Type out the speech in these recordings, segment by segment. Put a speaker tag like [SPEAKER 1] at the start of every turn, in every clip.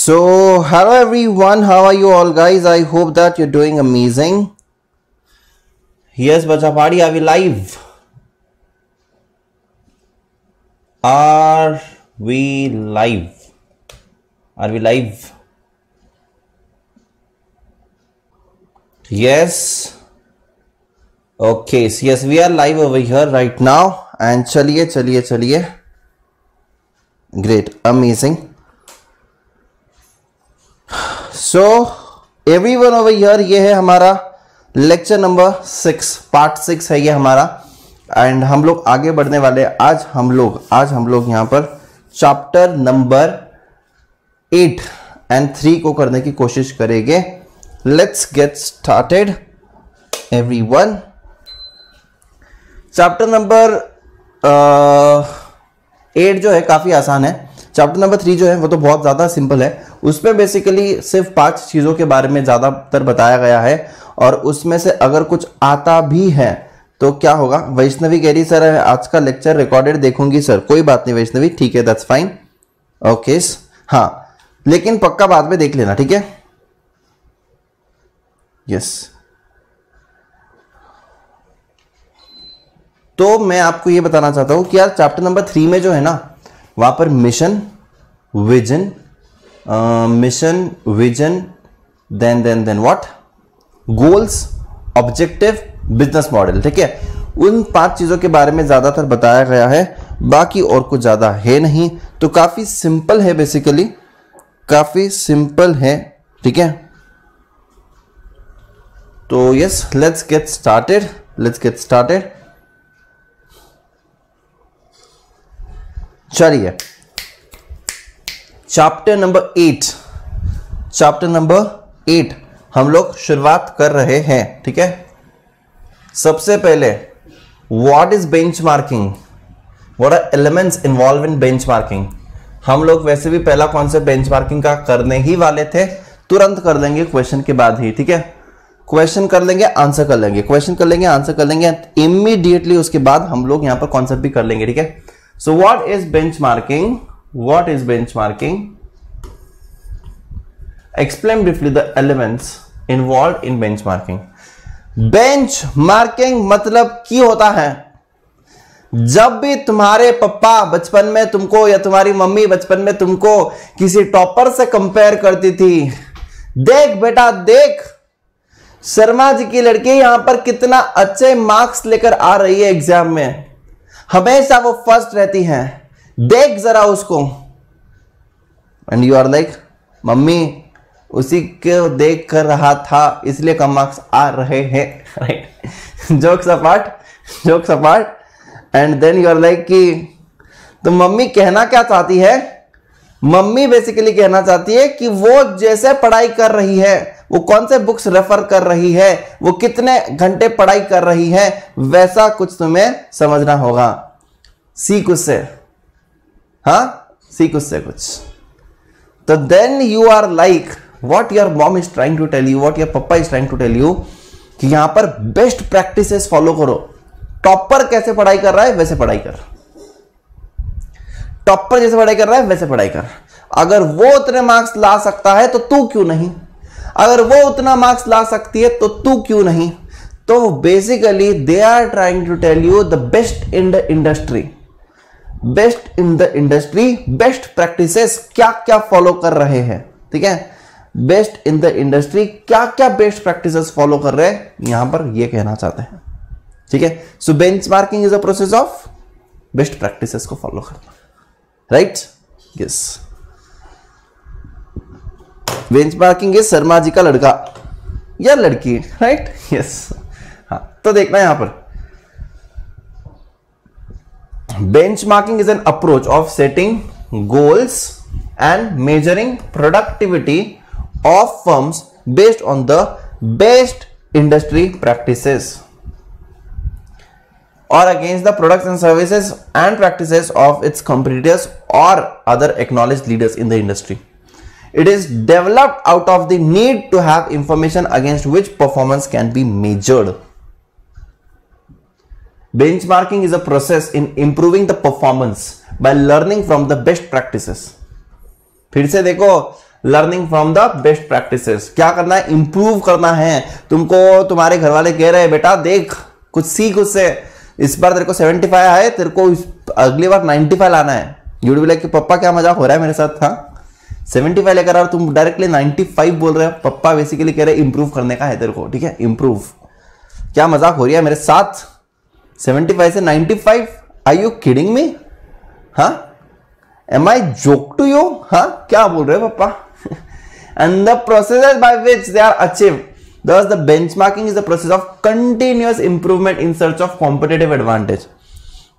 [SPEAKER 1] So, hello everyone, how are you all guys? I hope that you're doing amazing. Yes, Bacha Party, are we live? Are we live? Are we live? Yes. Okay, so yes, we are live over here right now. And chaliye. Great, amazing. So everyone over here, ये है हमारा lecture number 6, part 6 है ये हमारा। And हम लोग आगे बढ़ने वाले हैं। आज हम लोग यहाँ पर चैप्टर नंबर 8 एंड 3 को करने की कोशिश करेंगे। Let's get started everyone. Chapter number 8 जो है काफी आसान है। चैप्टर नंबर 3 जो है वो तो बहुत ज़्यादा सिंपल है। उसमें बेसिकली सिर्फ 5 चीज़ों के बारे में ज़्यादातर बताया गया है, और उसमें से अगर कुछ आता भी है तो क्या होगा। वैष्णवी कह रही सर आज का लेक्चर रिकॉर्डेड देखूंगी सर। कोई बात नहीं वैष्णवी, ठीक है, दैट्स फाइन, ओके। हाँ, लेकिन पक्का बाद में देख लेना, ठीक है। यस, तो मैं आपको ये बताना चाहता हूं कि यार चैप्टर नंबर 3 में जो है ना, वहां पर mission vision then what, goals, objective, business model, ठीक है। उन 5 चीजों के बारे में ज्यादातर बताया गया है, बाकी और कुछ ज्यादा है नहीं। तो काफी सिंपल है, बेसिकली काफी सिंपल है, ठीक है। तो यस, लेट्स गेट स्टार्टेड। चलिए, चैप्टर नंबर 8 हम लोग शुरुआत कर रहे हैं, ठीक है। सबसे पहले what is benchmarking, what are elements involve in benchmarking. हम लोग वैसे भी पहला कॉन्सेप्ट बेंचमार्किंग का करने ही वाले थे, तुरंत कर लेंगे क्वेश्चन के बाद ही, ठीक है। क्वेश्चन कर लेंगे, आंसर कर लेंगे, इमीडिएटली उसके बाद हम लोग यहां पर कॉन्सेप्ट भी कर लेंगे, ठीक है। So what is benchmarking? Explain briefly the elements involved in benchmarking. Benchmarking मतलब की होता है, जब भी तुम्हारे पापा बचपन में तुमको या तुम्हारी मम्मी बचपन में तुमको किसी टॉपर से कंपेयर करती थी, देख बेटा देख, शर्मा जी की लड़की यहां पर कितना अच्छे मार्क्स लेकर आ रही है एग्जाम में, हमेशा वो फर्स्ट रहती हैं, देख जरा उसको। And you are like mummy उसी को देख कर रहा था इसलिए कम मार्क्स आ रहे हैं, right. Jokes apart. And then you are like कि तो मम्मी कहना क्या चाहती है, मम्मी बेसिकली कहना चाहती है कि वो जैसे पढ़ाई कर रही है, वो कौन से बुक्स रेफर कर रही है, वो कितने घंटे पढ़ाई कर रही है, वैसा कुछ तुम्हें समझना होगा। सीख उससे कुछ। तो then you are like what your mom is trying to tell you, what your papa is trying to tell you, कि यहां पर बेस्ट प्रैक्टिसेस फॉलो करो। टॉपर कैसे पढ़ाई कर रहा है वैसे पढ़ाई कर, टॉपर जैसे पढ़ाई कर रहा है वैसे पढ़ाई कर। अगर वो उतने मार्क्स ला सकता है तो तू क्यों नहीं, अगर वो उतना मार्क्स ला सकती है तो तू क्यों नहीं। तो basically they are trying to tell you the best in the industry, best practices क्या क्या फॉलो कर रहे हैं, ठीक है। बेस्ट इन द इंडस्ट्री क्या क्या बेस्ट प्रैक्टिसेस फॉलो कर रहे हैं, यहां पर ये कहना चाहते हैं, ठीक है। So benchmarking is a process of best practices को फॉलो करना, right. Yes, benchmarking is Sharma ji का लड़का या लड़की, राइट। यस, हाँ, तो देखना यहां पर benchmarking is an approach of setting goals and measuring productivity of firms based on the best industry practices or against the products and services and practices of its competitors or other acknowledged leaders in the industry. It is developed out of the need to have information against which performance can be measured. Benchmarking is a process in improving the performance by learning from the best practices. फिर से देखो, learning from the best practices. क्या करना है? Improve करना है तुमको। तुम्हारे घर वाले कह रहे हैं बेटा देख कुछ सीख उससे, इस बार तेरे को 75 आए, तेरे को अगली बार 95 लाना है। यू विल बी लाइक पप्पा क्या मजाक हो रहा है मेरे साथ? हाँ 75 लेकर आ, तुम डायरेक्टली 95 बोल रहे हो। पप्पा बेसिकली कह रहे हैं इंप्रूव करने का है तेरे को, ठीक है, इंप्रूव। क्या मजाक हो रही है मेरे साथ? 75 से 95? Are you kidding me? हाँ, am I joke to you? हाँ क्या बोल रहे हो पप्पा? And the process by which they are achieve, thus the benchmarking is the process of continuous improvement in search of competitive advantage।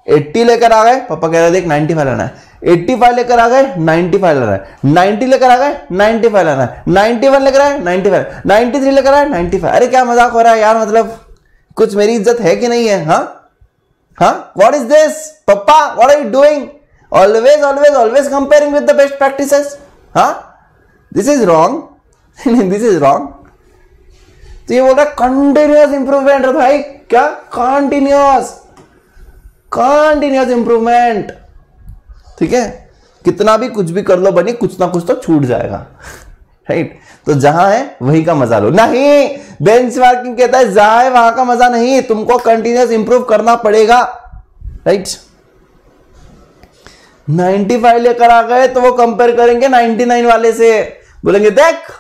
[SPEAKER 1] 80 लेकर आ गए, पापा कह रहे देख 95 लाना है। 85 लेकर आ गए, 95 लाना है। 90 लेकर आ गए, 95 लाना है। 91 लेकर आए, 95। 93 लेकर आए, 95। अरे क्या मजाक हो रहा है यार? मतलब कुछ मेरी इज्जत है कि नहीं है? हाँ हाँ, what is this papa? What are you doing? Always always always comparing with the best practices. हाँ, this is wrong. This is wrong. तो ये बोल रहा है कंटिन्यूअस इंप्रूवमेंट है भाई। क्या कंटिन्यूअस? कंटिन्यूअस इंप्रूवमेंट, ठीक है। कितना भी कुछ भी कर लो बनी, कुछ ना कुछ तो छूट जाएगा, राइट। तो जहां है वहीं का मजा लो। नहीं, बेंचमार्किंग कहता है जहां है वहां का मजा नहीं, तुमको कंटिन्यूअस इंप्रूव करना पड़ेगा, राइट। 95 लेकर आ गए तो वो कंपेयर करेंगे 99 वाले से, बोलेंगे देख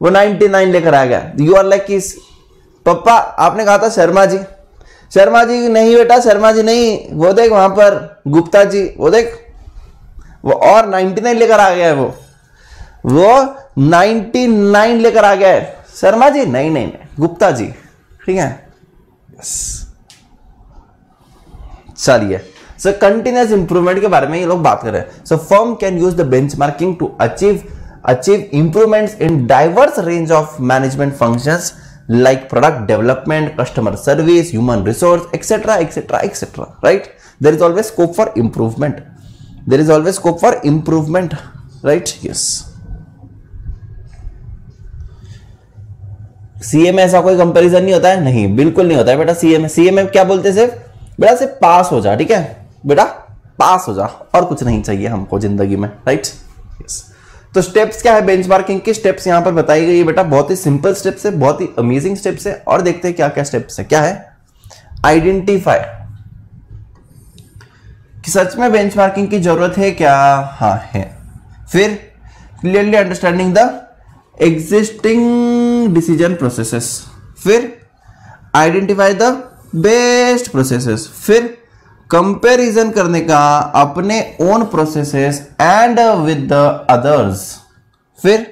[SPEAKER 1] वो 99 लेकर आ गया। यू आर लाइक किस पप्पा आपने कहा था शर्मा जी। शर्मा जी नहीं बेटा, शर्मा जी नहीं, वो देख वहां पर गुप्ता जी, वो देख वो और 99 लेकर आ गया है। वो 99 लेकर आ गया है। शर्मा जी नहीं नहीं नहीं, गुप्ता जी, ठीक है। चलिए, सो कंटिन्यूअस इंप्रूवमेंट के बारे में ये लोग बात कर रहे हैं। So firm can use the benchmarking to achieve improvements in diverse range of management functions like product development, customer service, human resource, etc, etc, etc, right? There is always scope for improvement. There is always scope for improvement, right? Yes. CA में ऐसा कोई comparison नहीं होता है? नहीं, बिल्कुल नहीं होता है बेटा। सीए में क्या बोलते हैं? सिर्फ बेटा सिर्फ पास हो जा, ठीक है बेटा, पास हो जा, और कुछ नहीं चाहिए हमको जिंदगी में, राइट? यस। तो स्टेप्स क्या है बेंचमार्किंग की? स्टेप्स यहां पर बताई गई है बेटा, बहुत ही सिंपल स्टेप्स है, बहुत ही अमेजिंग स्टेप्स है। और देखते हैं क्या क्या स्टेप्स है। क्या है? आइडेंटिफाई, कि सच में बेंचमार्किंग की जरूरत है क्या? हाँ है। फिर clearly understanding the existing decision processes. फिर आइडेंटिफाई द बेस्ट प्रोसेसेस। फिर कंपैरिजन करने का अपने own processes and with the others. फिर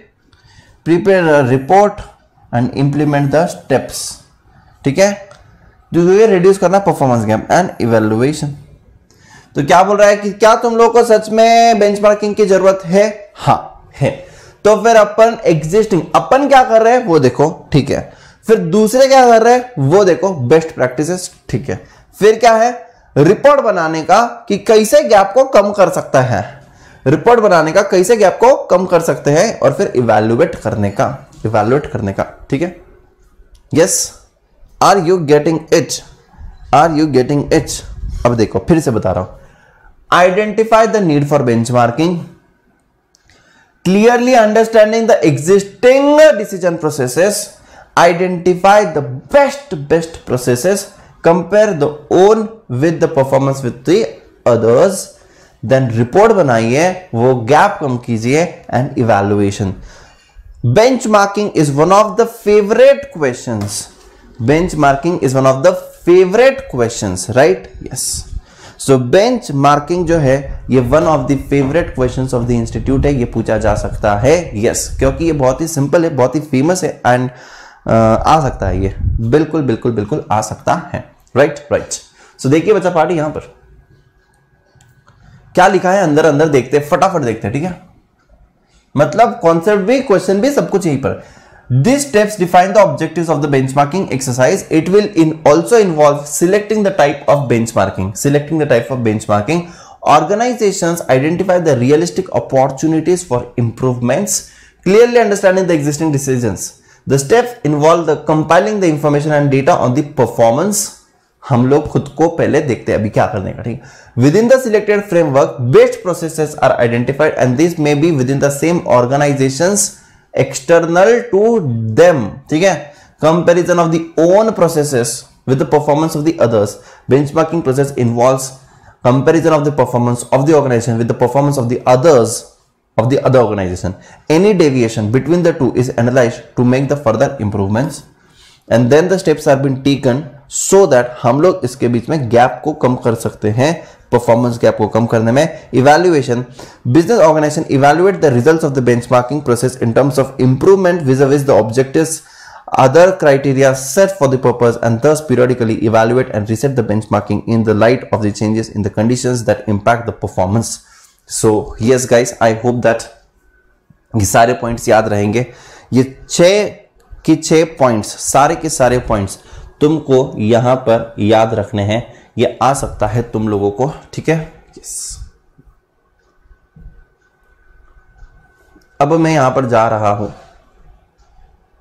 [SPEAKER 1] prepare report and implement the steps, ठीक है, जो ये रिड्यूस करना परफॉर्मेंस गैप एंड इवैल्यूएशन। तो क्या बोल रहा है कि क्या तुम लोगों को सच में बेंचमार्किंग की जरूरत है? हाँ है। तो फिर अपन एग्जिस्टिंग, अपन क्या कर रहे हैं वो देखो, ठीक है। फिर दूसरे क्या कर रहे हैं वो देखो, बेस्ट प्रैक्टिसेस, ठीक है। फिर क्या है? रिपोर्ट बनाने का कि कैसे गैप को कम कर सकता है, रिपोर्ट बनाने का कैसे गैप को कम कर सकते हैं, और फिर इवैल्यूएट करने का, ठीक है। Yes, are you getting it? Are you getting it? अब देखो फिर से बता रहा हूं। Identify the need for benchmarking, clearly understanding the existing decision processes, identify the best processes, compare the own with the performance with the others, then report बनाइए, वो gap कम कीजिए, and evaluation. Benchmarking is one of the favourite questions. Benchmarking is one of the favourite questions, right? Yes. So benchmarking जो है ये one of the favourite questions of the institute है, ये पूछा जा सकता है। यस, क्योंकि ये बहुत ही सिंपल है, बहुत ही फेमस है, एंड आ सकता है, ये बिल्कुल बिल्कुल बिल्कुल आ सकता है, राइट? सो देखिए बच्चा पार्टी यहां पर क्या लिखा है, अंदर अंदर देखते हैं, फटाफट देखते हैं, ठीक है। मतलब कॉन्सेप्ट भी, क्वेश्चन भी, सब कुछ यहीं पर। These steps define the objectives of the benchmarking exercise. It will also involve selecting the type of benchmarking. Organizations identify the realistic opportunities for improvements, clearly understanding the existing decisions. The steps involve the compiling the information and data on the performance. हम लोग खुद को पहले देखते हैं अभी क्या करने का, ठीक है। Within the selected framework best processes are identified and this may be within the same organisations external to them, ठीक है। Comparison of the own processes with the performance of the others. Benchmarking process involves comparison of the performance of the organization with the performance of the others of the other organization. Any deviation between the two is analyzed to make the further improvements and then the steps are been taken so that हम लोग इसके बीच में gap को कम कर सकते हैं, performance gap को कम करने में। Evaluation, business organisation evaluate the results of the benchmarking process in terms of improvement vis-a-vis the objectives, other criteria set for the purpose, and thus periodically evaluate and reset the benchmarking in the light of the changes in the conditions that impact the performance. So yes guys, I hope that ये सारे points याद रहेंगे। ये 6 points, सारे के सारे points तुमको यहां पर याद रखने हैं। ये आ सकता है तुम लोगों को, ठीक है। yes. अब मैं यहां पर जा रहा हूं।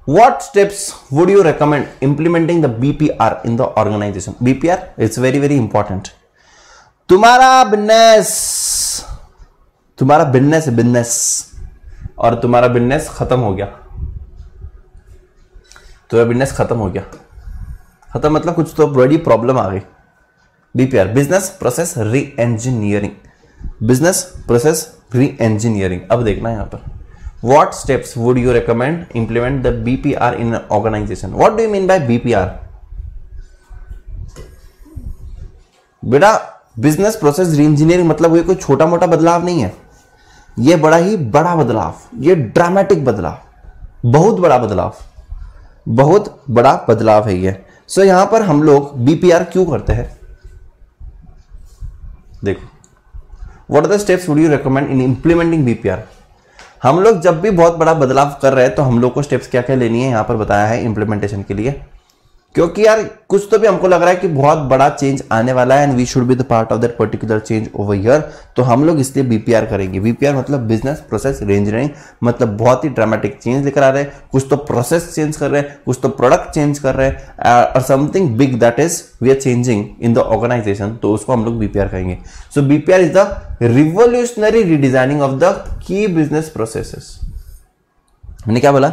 [SPEAKER 1] What steps would you recommend implementing the BPR in the organization? BPR, it's very very important. तुम्हारा बिजनेस और तुम्हारा बिजनेस खत्म हो गया, तुम्हारा बिजनेस खत्म हो गया, खत्म मतलब कुछ तो बड़ी प्रॉब्लम आ गई। BPR, बिजनेस प्रोसेस री इंजीनियरिंग, बिजनेस प्रोसेस री इंजीनियरिंग। अब देखना यहां पर What steps would you recommend implement the BPR in an organization? What do you mean by BPR? बेटा बिजनेस प्रोसेस री-इंजीनियरिंग मतलब ये कोई छोटा मोटा बदलाव नहीं है, ये बड़ा ही बड़ा बदलाव, ये ड्रामेटिक बदलाव, बहुत बड़ा बदलाव, बहुत बड़ा बदलाव है ये। सो यहां पर हम लोग BPR क्यों करते हैं? देखो, What are the steps would you recommend in implementing BPR? हम लोग जब भी बहुत बड़ा बदलाव कर रहे हैं तो हम लोग को स्टेप्स क्या क्या लेनी है यहां पर बताया है इंप्लीमेंटेशन के लिए, क्योंकि यार कुछ तो भी हमको लग रहा है कि बहुत बड़ा चेंज आने वाला है and we should be the part of that particular change over here. तो हम लोग इसलिए BPR करेंगे। BPR मतलब बिजनेस प्रोसेस रीइंजीनियरिंग, मतलब बहुत ही ड्रामेटिक चेंज लेकर आ रहे हैं, कुछ तो प्रोसेस चेंज कर रहे हैं, कुछ तो प्रोडक्ट चेंज कर रहे हैं, और something big that is we are changing in the organisation, तो उसको हम लोग BPR कहेंगे। So BPR is the revolutionary redesigning of the key business processes. मैंने क्या बोला?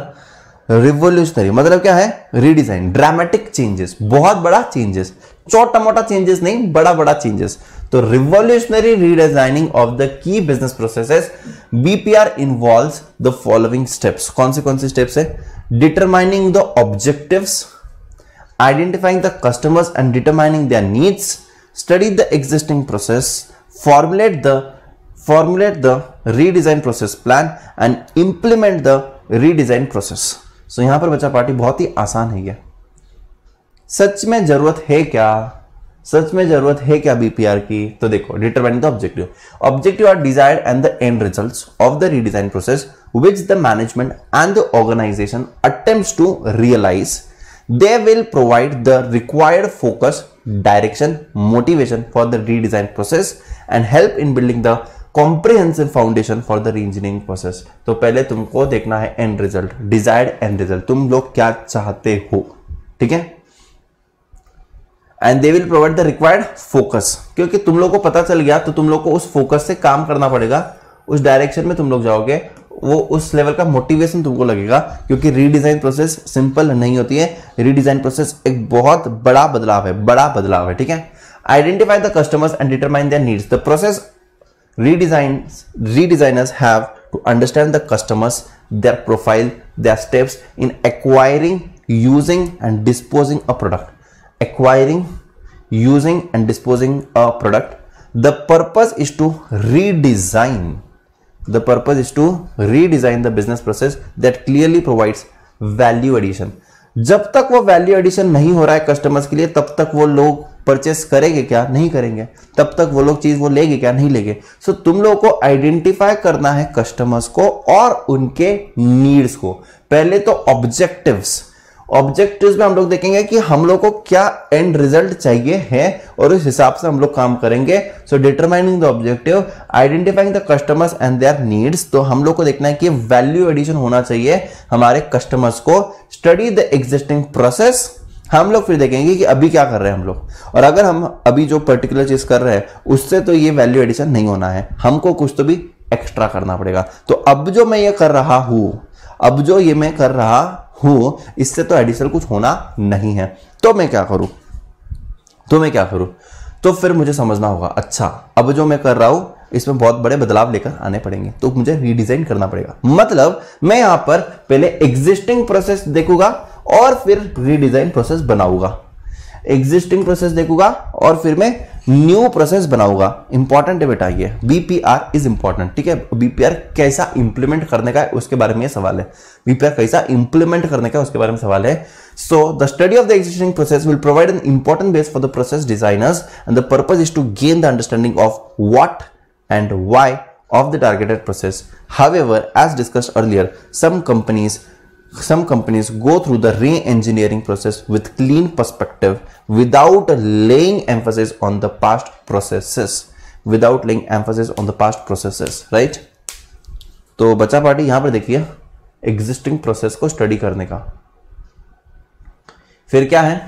[SPEAKER 1] रिवोल्यूशनरी मतलब क्या है? रीडिजाइन, ड्रामेटिक चेंजेस, बहुत बड़ा चेंजेस, छोटा मोटा चेंजेस नहीं, बड़ा बड़ा चेंजेस। तो revolutionary redesigning of the key business processes, BPR involves the following steps. कौन से स्टेप्स है? Determining the objectives, identifying the customers and determining there needs, study the existing process, formulate the redesign process plan and implement the redesign process। So यहां पर बच्चा party बहुत ही आसान है ये। सच में जरूरत है क्या BPR की? तो देखो, determine the objective are desired and the end results of the redesign process which the management and the organization attempts to realize. They will provide the required focus, direction, motivation for the redesign process and help in building the comprehensive foundation for the re-engineering process। तो पहले तुमको देखना है end result, desired end result, तुम लोग क्या चाहते हो, ठीक है। And they will provide the required focus, क्योंकि तुम लोग को पता चल गया तो तुम लोग को उस फोकस से काम करना पड़ेगा, उस डायरेक्शन में तुम लोग जाओगे, वो उस लेवल का मोटिवेशन तुमको लगेगा, क्योंकि रीडिजाइन प्रोसेस सिंपल नहीं होती है। रीडिजाइन प्रोसेस एक बहुत बड़ा बदलाव है, ठीक है। Identify the customers and determine there needs. The process redesigners have to understand the customers, their profile, their steps in acquiring, using and disposing a product. Acquiring, using and disposing a product. The purpose is to redesign the business process that clearly provides value addition. जब तक वो value addition नहीं हो रहा है customers के लिए, तब तक वो लोग परचेस करेंगे क्या? नहीं करेंगे। तब तक वो लोग चीज वो लेंगे क्या? नहीं लेंगे। सो तुम लोगों को आइडेंटिफाई करना है कस्टमर्स को और उनके नीड्स को। पहले तो ऑब्जेक्टिव्स में हम लोग देखेंगे कि हम लोग को क्या एंड रिजल्ट चाहिए है और उस हिसाब से हम लोग काम करेंगे। सो determining the objective, identifying the customers and there needs, तो हम लोग को देखना है कि वैल्यू एडिशन होना चाहिए हमारे कस्टमर्स को। स्टडी द एग्जिस्टिंग प्रोसेस, हम लोग फिर देखेंगे कि अभी क्या कर रहे हैं हम लोग, और अगर हम अभी जो पर्टिकुलर चीज कर रहे हैं उससे तो ये वैल्यू एडिशन नहीं होना है, हमको कुछ तो भी एक्स्ट्रा करना पड़ेगा। तो अब जो मैं ये कर रहा हूं, इससे तो एडिशन कुछ होना नहीं है। तो मैं क्या करूं, तो फिर मुझे समझना होगा, अच्छा अब जो मैं कर रहा हूं इसमें बहुत बड़े बदलाव लेकर आने पड़ेंगे, तो मुझे रीडिजाइन करना पड़ेगा। मतलब मैं यहां पर पहले एग्जिस्टिंग प्रोसेस देखूंगा और फिर रीडिजाइन प्रोसेस बनाऊंगा, एग्जिस्टिंग प्रोसेस देखूंगा और फिर मैं न्यू प्रोसेस बनाऊंगा। इंपॉर्टेंट है बेटा ये, बीपीआर इज इंपॉर्टेंट, ठीक है। बीपीआर कैसा इंप्लीमेंट करने का है उसके बारे में सवाल है, बीपीआर कैसा इंप्लीमेंट करने का उसके बारे में सवाल है। So the study of the existing process will provide an important base for the process designers and the purpose is to gain the understanding of what and why of the targeted process. However, as discussed earlier, some companies go through the re-engineering process with clean perspective without laying emphasis on the past processes, right? तो बचा party यहां पर देखिए existing process को study करने का, फिर क्या है,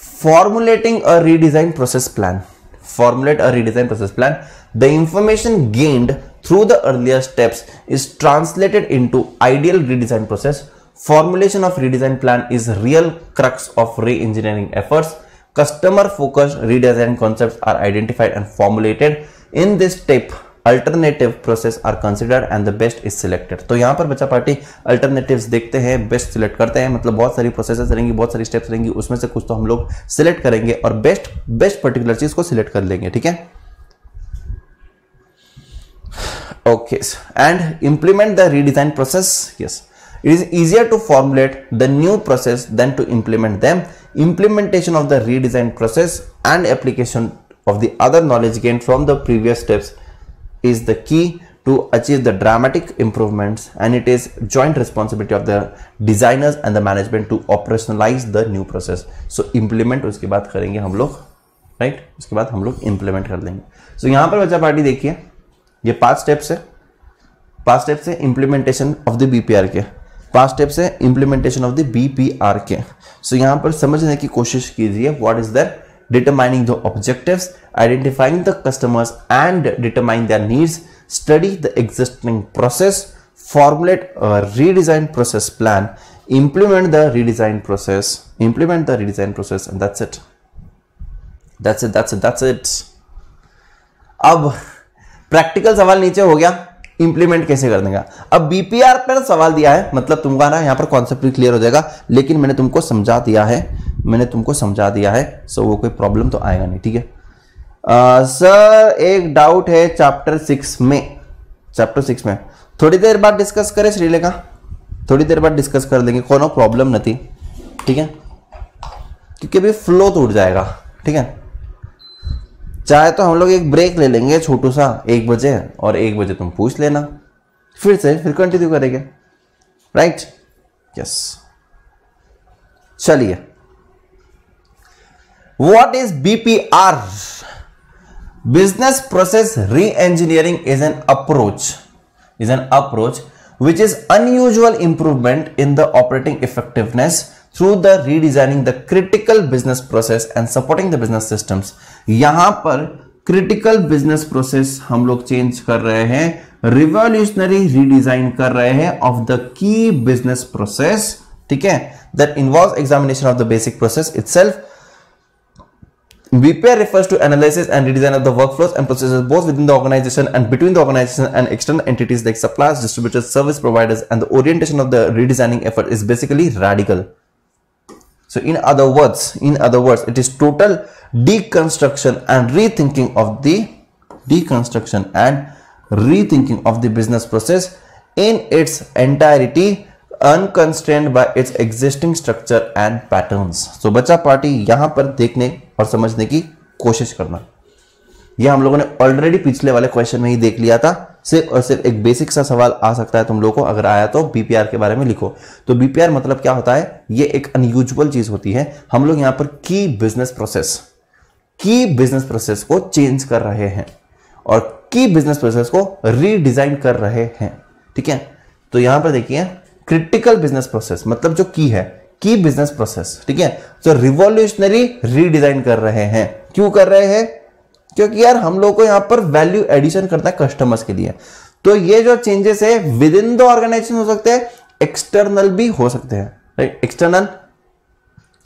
[SPEAKER 1] formulating a redesign process plan. Formulate a redesign process plan. The information gained through the earlier steps is translated into ideal redesign process. Formulation of redesign plan is real crux of re-engineering efforts. Customer focused redesign concepts are identified and formulated. In this step, alternative process are considered and the best is selected. तो यहाँ पर बच्चा party alternatives देखते हैं, best select करते हैं, मतलब बहुत सारी प्रोसेसेस रहेंगी, बहुत सारी स्टेप्स रहेंगी, उसमें से कुछ तो हम लोग सिलेक्ट करेंगे और बेस्ट पर्टिकुलर चीज को सिलेक्ट कर लेंगे, ठीक है। Okay, and implement the redesign process. Yes, it is easier to formulate the new process than to implement them. Implementation of the redesign process and application of the other knowledge gained from the previous steps is the key to achieve the dramatic improvements, and it is joint responsibility of the designers and the management to operationalize the new process. So implement उसके बाद करेंगे हम लोग, right? उसके बाद हम लोग implement कर लेंगे। So यहाँ पर बच्चा पार्टी देखिए ये 5 स्टेप्स है इंप्लीमेंटेशन ऑफ द बीपीआर के, 5 स्टेप्स है इंप्लीमेंटेशन ऑफ द बीपीआर के। सो यहां पर समझने की कोशिश कीजिए, what is that, determining the objectives, identifying the customers and determine there needs, study the existing process, formulate a redesign process plan, implement the redesign process and that's it. अब practical सवाल नीचे हो गया, इंप्लीमेंट कैसे करने का। अब BPR पर सवाल दिया है, मतलब तुमका ना यहां पर कॉन्सेप्ट भी क्लियर हो जाएगा, लेकिन मैंने तुमको समझा दिया है, सो वो कोई प्रॉब्लम तो आएगा नहीं, ठीक है। सर एक डाउट है चैप्टर 6 में थोड़ी देर बाद डिस्कस करें श्रीलेखा, थोड़ी देर बाद डिस्कस कर लेंगे, कोनो प्रॉब्लम नहीं, ठीक है, क्योंकि अभी फ्लो तो उठ जाएगा, ठीक है। चाहे तो हम लोग एक ब्रेक ले लेंगे छोटू सा 1 बजे, और 1 बजे तुम पूछ लेना, फिर कंटिन्यू करेंगे, राइट, यस। चलिए, what is BPR? Business process री engineering is an approach which is unusual improvement in the operating effectiveness through the redesigning the critical business process and supporting the business systems. यहां पर critical business process हम लोग change कर रहे हैं, revolutionary redesign कर रहे हैं of the key business process, ठीक है, that involves examination of the basic process itself. BPR refers to analysis and redesign of the workflows and processes both within the organization and between the organization and external entities like suppliers, distributors, service providers, and the orientation of the redesigning effort is basically radical. So in other words, it is total deconstruction and rethinking of the business process in its entirety, unconstrained by its existing structure and patterns. So बच्चा party यहां पर देखने और समझने की कोशिश करना, यह हम लोगों ने ऑलरेडी पिछले वाले क्वेश्चन में ही देख लिया था। सिर्फ और सिर्फ एक बेसिक सा सवाल आ सकता है तुम लोगों को, अगर आया तो बीपीआर के बारे में लिखो। तो बीपीआर मतलब क्या होता है, ये एक अनयूजुअल चीज होती है। हम लोग यहां पर की बिजनेस प्रोसेस को चेंज कर रहे हैं और की बिजनेस प्रोसेस को रीडिजाइन कर रहे हैं, ठीक है। तो यहां पर देखिए, क्रिटिकल बिजनेस प्रोसेस मतलब जो की है, की बिजनेस प्रोसेस, ठीक है। तो रिवॉल्यूशनरी रीडिजाइन कर रहे हैं। क्यों कर रहे हैं? क्योंकि यार हम लोग को यहां पर वैल्यू एडिशन करना है कस्टमर्स के लिए। तो ये जो चेंजेस है विद इन द ऑर्गेनाइजेशन हो सकते हैं, एक्सटर्नल भी हो सकते हैं, right. External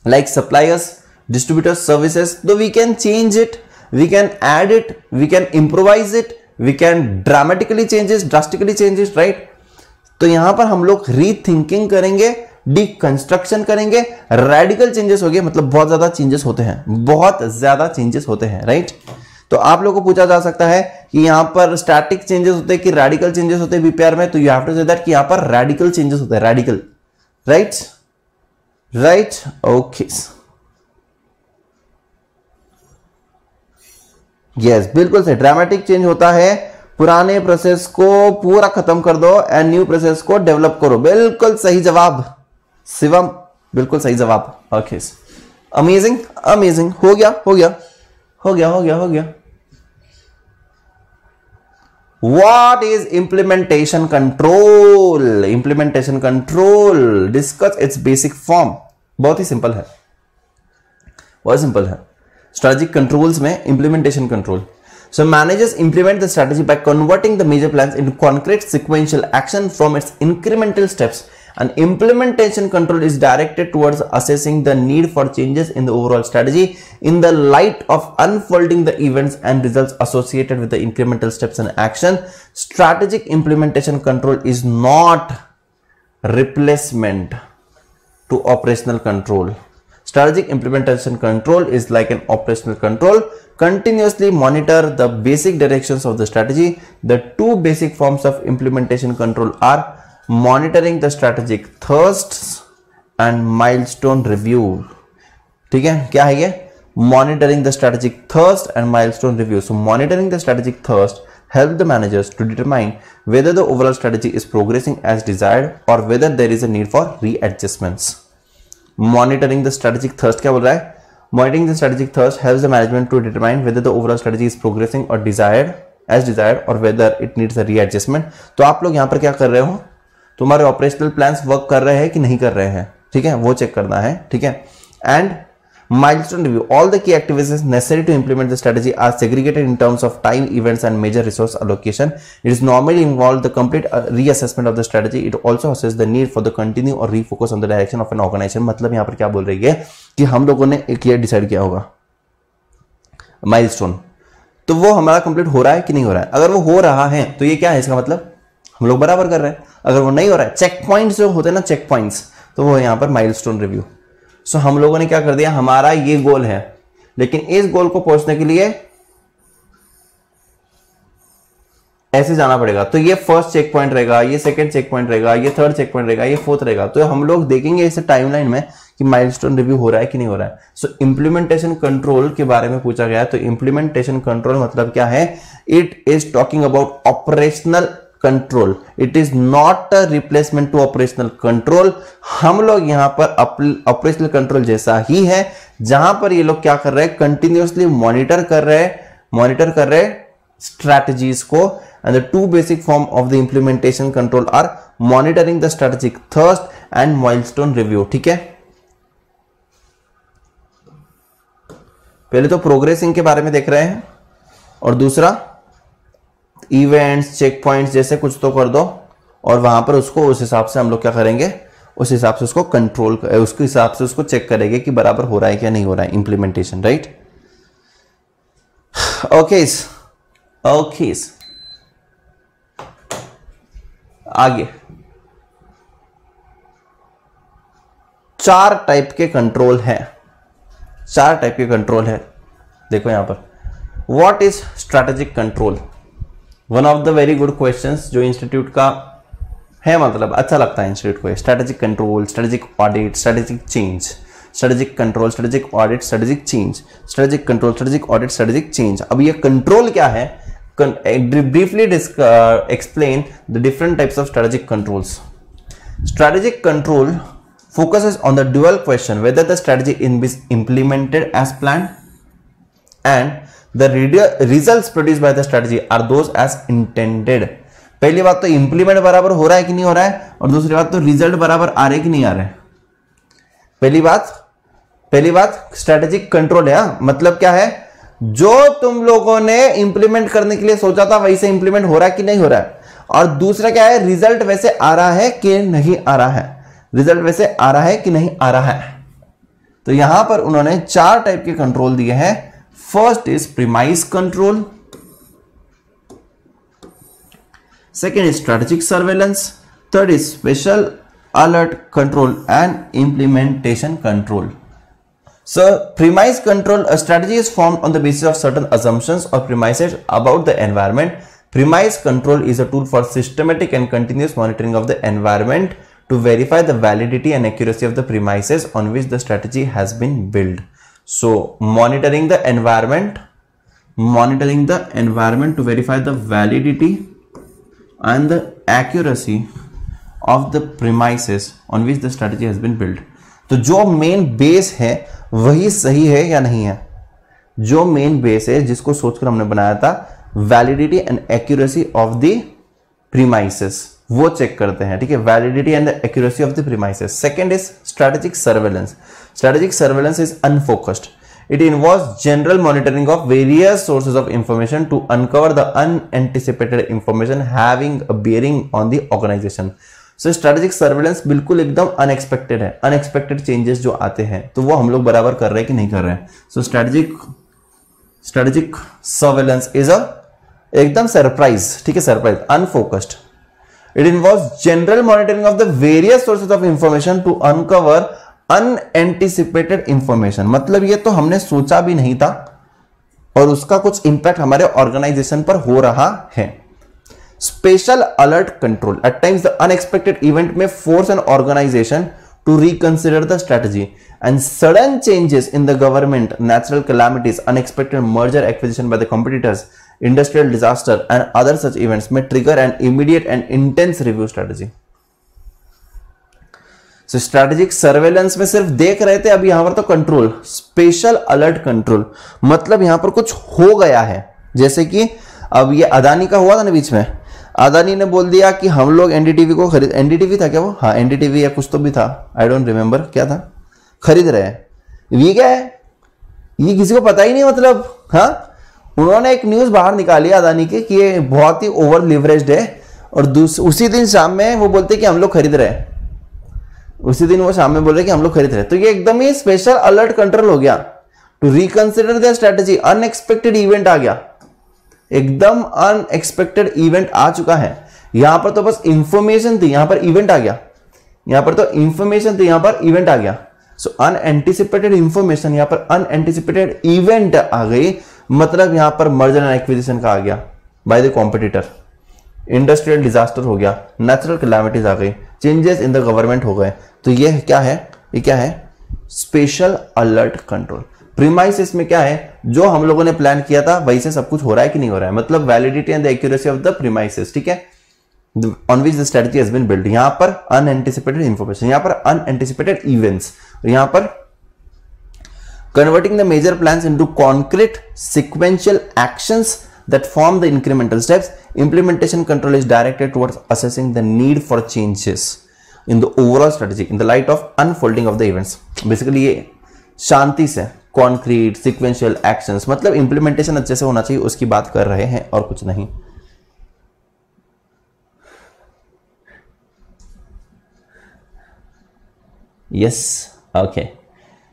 [SPEAKER 1] like suppliers, distributors, services, though we can change it, we can add it, we can improvise it, we can dramatically change it, drastically change it, right? तो यहां पर हम लोग रीथिंकिंग करेंगे, डिकंस्ट्रक्शन करेंगे, रेडिकल चेंजेस हो गए, मतलब बहुत ज्यादा चेंजेस होते हैं, बहुत ज्यादा चेंजेस होते हैं, राइट। तो आप लोगों को पूछा जा सकता है कि यहां पर स्टैटिक चेंजेस होते हैं कि रेडिकल चेंजेस होते हैं बीपीआर में, तो you have to say that कि यहां पर रेडिकल चेंजेस होते हैं, radical, right, right, okay. Yes, बिल्कुल से ड्रामेटिक चेंज होता है, पुराने प्रोसेस को पूरा खत्म कर दो एंड न्यू प्रोसेस को डेवलप करो। बिल्कुल सही जवाब शिवम, बिल्कुल सही जवाब। ओके, अमेजिंग अमेजिंग, हो गया हो गया हो गया हो गया हो गया। What is implementation control? Implementation control, discuss it's basic form. बहुत ही सिंपल है, बहुत सिंपल है। Strategic controls में implementation control. So managers implement the strategy by converting the major plans into concrete sequential action from its incremental steps. And implementation control is directed towards assessing the need for changes in the overall strategy in the light of unfolding the events and results associated with the incremental steps and action. Strategic implementation control is not replacement to operational control. Strategic implementation control is like an operational control. Continuously monitor the basic directions of the strategy. The two basic forms of implementation control are monitoring the strategic thrusts and milestone review. ठीक है, क्या है ये? Monitoring the strategic thrust and milestone review. So monitoring the strategic thrust help the managers to determine whether the overall strategy is progressing as desired or whether there is a need for readjustments. Monitoring the strategic thrust क्या बोल रहा है? Monitoring the strategic thrust helps the management to determine whether the overall strategy is progressing or desired as desired or whether it needs a readjustment. तो आप लोग यहाँ पर क्या कर रहे हो? तुम्हारे ऑपरेशनल प्लान्स वर्क कर रहे हैं कि नहीं कर रहे हैं, ठीक है, वो चेक करना है, ठीक है। And milestone review, all the key activities necessary to implement the strategy are segregated in terms of time, events and major resource allocation. It is normally involved the complete reassessment of the strategy. It also assesses the need for the continue or refocus on the direction of an organization. मतलब यहाँ पर क्या बोल रही है कि हम लोगों ने एक क्लियर डिसाइड किया होगा माइलस्टोन, तो वो हमारा कंप्लीट हो रहा है कि नहीं हो रहा है। अगर वो हो रहा है तो ये क्या है, इसका मतलब हम लोग बराबर कर रहे हैं। अगर वो नहीं हो रहा है, चेक पॉइंट्स जो होते हैं ना, चेक पॉइंट्स, तो वो यहाँ पर माइलस्टोन रिव्यू। सो हम लोगों ने क्या कर दिया, हमारा ये गोल है, लेकिन इस गोल को पहुंचने के लिए ऐसे जाना पड़ेगा। तो ये फर्स्ट चेक पॉइंट रहेगा, ये सेकंड चेक पॉइंट रहेगा, ये थर्ड चेक पॉइंट रहेगा, ये फोर्थ रहेगा। तो हम लोग देखेंगे इस टाइमलाइन में कि माइलस्टोन रिव्यू हो रहा है कि नहीं हो रहा है। सो इंप्लीमेंटेशन कंट्रोल के बारे में पूछा गया है। तो इंप्लीमेंटेशन कंट्रोल मतलब क्या है? It is talking about operational control, it is not a replacement to operational control. हम लोग यहां पर ऑपरेशनल कंट्रोल जैसा ही है, जहां पर ये लोग क्या कर रहे हैं, कंटिन्यूअसली मॉनिटर कर रहे स्ट्रैटेजीज को। And the two basic form of the implementation control are monitoring the strategic thrust and milestone review. ठीक है, पहले तो प्रोग्रेसिंग के बारे में देख रहे हैं, और दूसरा इवेंट्स, चेक पॉइंट्स जैसे कुछ तो कर दो, और वहां पर उसको उस हिसाब से हम लोग क्या करेंगे, उस हिसाब से उसको कंट्रोल, उसके हिसाब से उसको चेक करेंगे कि बराबर हो रहा है क्या नहीं हो रहा है इंप्लीमेंटेशन, राइट। ओके ओके, आगे 4 टाइप के कंट्रोल हैं, 4 टाइप के कंट्रोल है। देखो यहां पर, what is strategic control? One of the very good questions जो इंस्टीट्यूट का है, मतलब अच्छा लगता है इंस्टीट्यूट को। Strategic control, strategic audit, strategic change, strategic control, strategic audit, strategic change, strategic control, strategic audit, strategic change. अब ये कंट्रोल क्या है? Briefly explain the different types of strategic controls. Strategic control focuses on the dual question whether the strategy is implemented as planned and the results produced by the strategy are those as intended। पहली बात तो implement बराबर हो रहा है कि नहीं हो रहा है, और दूसरी बात तो रिजल्ट बराबर आ रहे कि नहीं आ रहे। पहली बात स्ट्रेटेजिक कंट्रोल है। मतलब क्या है, जो तुम लोगों ने इंप्लीमेंट करने के लिए सोचा था वैसे इंप्लीमेंट हो रहा है कि नहीं हो रहा है। और दूसरा क्या है, रिजल्ट वैसे आ रहा है कि नहीं आ रहा है, रिजल्ट वैसे आ रहा है कि नहीं आ रहा है। तो यहां पर उन्होंने 4 टाइप के कंट्रोल दिए हैं। First is premise control, second is strategic surveillance, third is special alert control and implementation control. So, premise control, a strategy is formed on the basis of certain assumptions or premises about the environment. Premise control is a tool for systematic and continuous monitoring of the environment to verify the validity and accuracy of the premises on which the strategy has been built. So, monitoring the environment to verify the validity and the accuracy of the premises on which the strategy has been built. तो जो main base है वही सही है या नहीं है, जो मेन बेस है जिसको सोचकर हमने बनाया था, validity and accuracy of the premises, वो चेक करते हैं. ठीक है, validity and accuracy of the premises. Second is strategic surveillance. Strategic surveillance is unfocused. It involves general monitoring of various sources of information to uncover the unanticipated information having a bearing on the organization. So strategic surveillance बिल्कुल एकदम unexpected है. Unexpected changes जो आते हैं तो वो हम लोग बराबर कर रहे हैं कि नहीं कर रहे हैं. So strategic surveillance is a एकदम सरप्राइज. ठीक है, surprise, unfocused. It involves general monitoring of the various sources of information to uncover unanticipated information. मतलब ये तो हमने सोचा भी नहीं था और उसका कुछ इंपैक्ट हमारे ऑर्गेनाइजेशन पर हो रहा है. Special alert control. At times the unexpected event में force an organization to reconsider the strategy and sudden changes in the government, natural calamities, unexpected merger acquisition by the competitors, industrial disaster and other such events में trigger and immediate and intense review strategy. So, strategic surveillance में सिर्फ देख रहे थे, अभी यहां पर तो कंट्रोल, स्पेशल अलर्ट कंट्रोल. मतलब यहां पर कुछ हो गया है. जैसे कि अब ये अदानी का हुआ था ना बीच में, अदानी ने बोल दिया कि हम लोग एनडीटीवी को खरीद, एनडीटीवी था क्या वो, हाँ एनडीटीवी या कुछ तो भी था, आई डोंट रिमेंबर क्या था, खरीद रहे हैं. ये क्या है, ये किसी को पता ही नहीं. मतलब हाँ, उन्होंने एक न्यूज बाहर निकाली अदानी के कि ये बहुत ही ओवर लिवरेज्ड है और उसी दिन शाम में वो बोलते कि हम लोग खरीद रहे हैं. उसी दिन वो शाम में बोल रहे कि हम लोग खरीद रहे. तो ये एकदम ही स्पेशल अलर्ट कंट्रोल हो गया. To reconsider the strategy, unexpected event आ गया, एकदम अनएक्सपेक्टेड इवेंट आ चुका है. यहां पर तो बस इंफॉर्मेशन थी, यहां पर इवेंट आ गया. यहां पर तो इंफॉर्मेशन थी, यहां पर इवेंट आ गया. सो अनएंटिसिपेटेड इंफॉर्मेशन, यहां पर अनएंटिसिपेटेड इवेंट आ गई. मतलब यहां पर मर्जर एंड एक्विजिशन का आ गया by the competitor, industrial disaster हो गया, नेचुरल कैलामिटीज आ गई, चेंजेस इन द गवर्नमेंट हो गए. तो ये क्या है, ये क्या है, स्पेशल अलर्ट कंट्रोल. प्रीमाइसेस में क्या है, जो हम लोगों ने प्लान किया था वैसे सब कुछ हो रहा है कि नहीं हो रहा है. मतलब validity and the accuracy of the premises. ठीक है, on which the strategy has been built. यहां पर अनएंटिसिपेटेड इंफॉर्मेशन, यहां पर अनएंटिसिपेटेड इवेंट्स, यहां पर converting the major plans into concrete sequential actions that form the incremental steps. Implementation control is directed towards assessing the need for changes in the overall strategy in the light of unfolding of the events. Basically ये शांति से concrete sequential actions, मतलब implementation अच्छे से होना चाहिए, उसकी बात कर रहे हैं और कुछ नहीं. Yes, okay.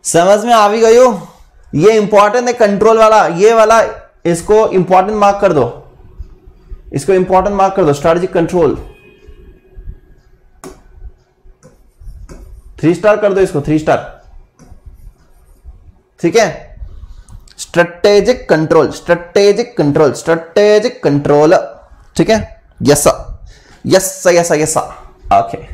[SPEAKER 1] समझ में आ भी गई हो. ये इंपॉर्टेंट है कंट्रोल वाला, ये वाला इसको इंपॉर्टेंट मार्क कर दो, इसको इंपॉर्टेंट मार्क कर दो. स्ट्रेटेजिक कंट्रोल 3 स्टार कर दो इसको, 3 स्टार. ठीक है, strategic control, strategic control, strategic control. ठीक है, yes yes yes yes. Okay,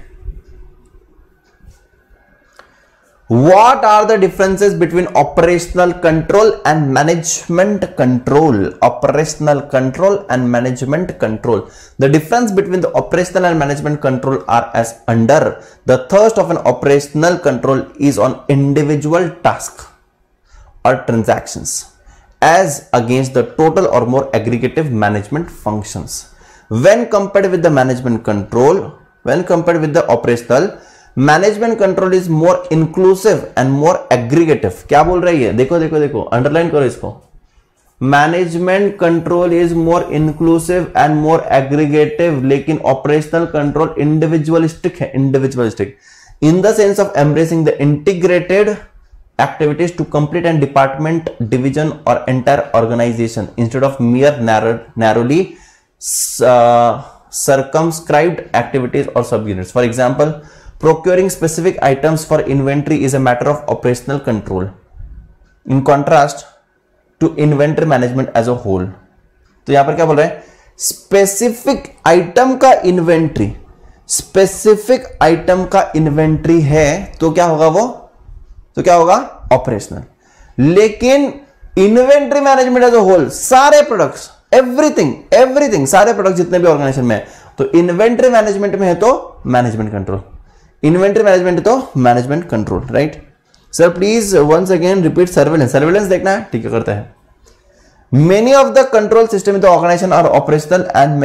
[SPEAKER 1] what are the differences between operational control and management control? Operational control and management control. The difference between the operational and management control are as under. The thrust of an operational control is on individual task or transactions as against the total or more aggregative management functions. When compared with the management control, when compared with the operational, management control is more inclusive and more aggregative. क्या बोल रही है, देखो देखो देखो, underline करो इसको। Management control is more inclusive and more aggregative, लेकिन ऑपरेशनल कंट्रोल इंडिविजुअलिस्टिक है, individualistic in the sense of embracing the integrated activities to complete and department division or entire organization instead of mere narrowly circumscribed activities or subunits. For example, procuring specific items for inventory is a matter of operational control in contrast to inventory management as a whole. तो यहां पर क्या बोल रहे हैं, specific item का inventory, specific item का inventory है तो क्या होगा, वो तो क्या होगा, ऑपरेशनल। लेकिन inventory management as a whole, सारे प्रोडक्ट्स, एवरीथिंग सारे प्रोडक्ट जितने भी ऑर्गेनाइजेशन में है, तो इन्वेंट्री मैनेजमेंट में है तो मैनेजमेंट कंट्रोल, इन्वेंट्री मैनेजमेंट है तो management control, right. Sir please once again repeat surveillance, surveillance देखना है, ठीक है करते हैं। Many of the control system in the organization are operational and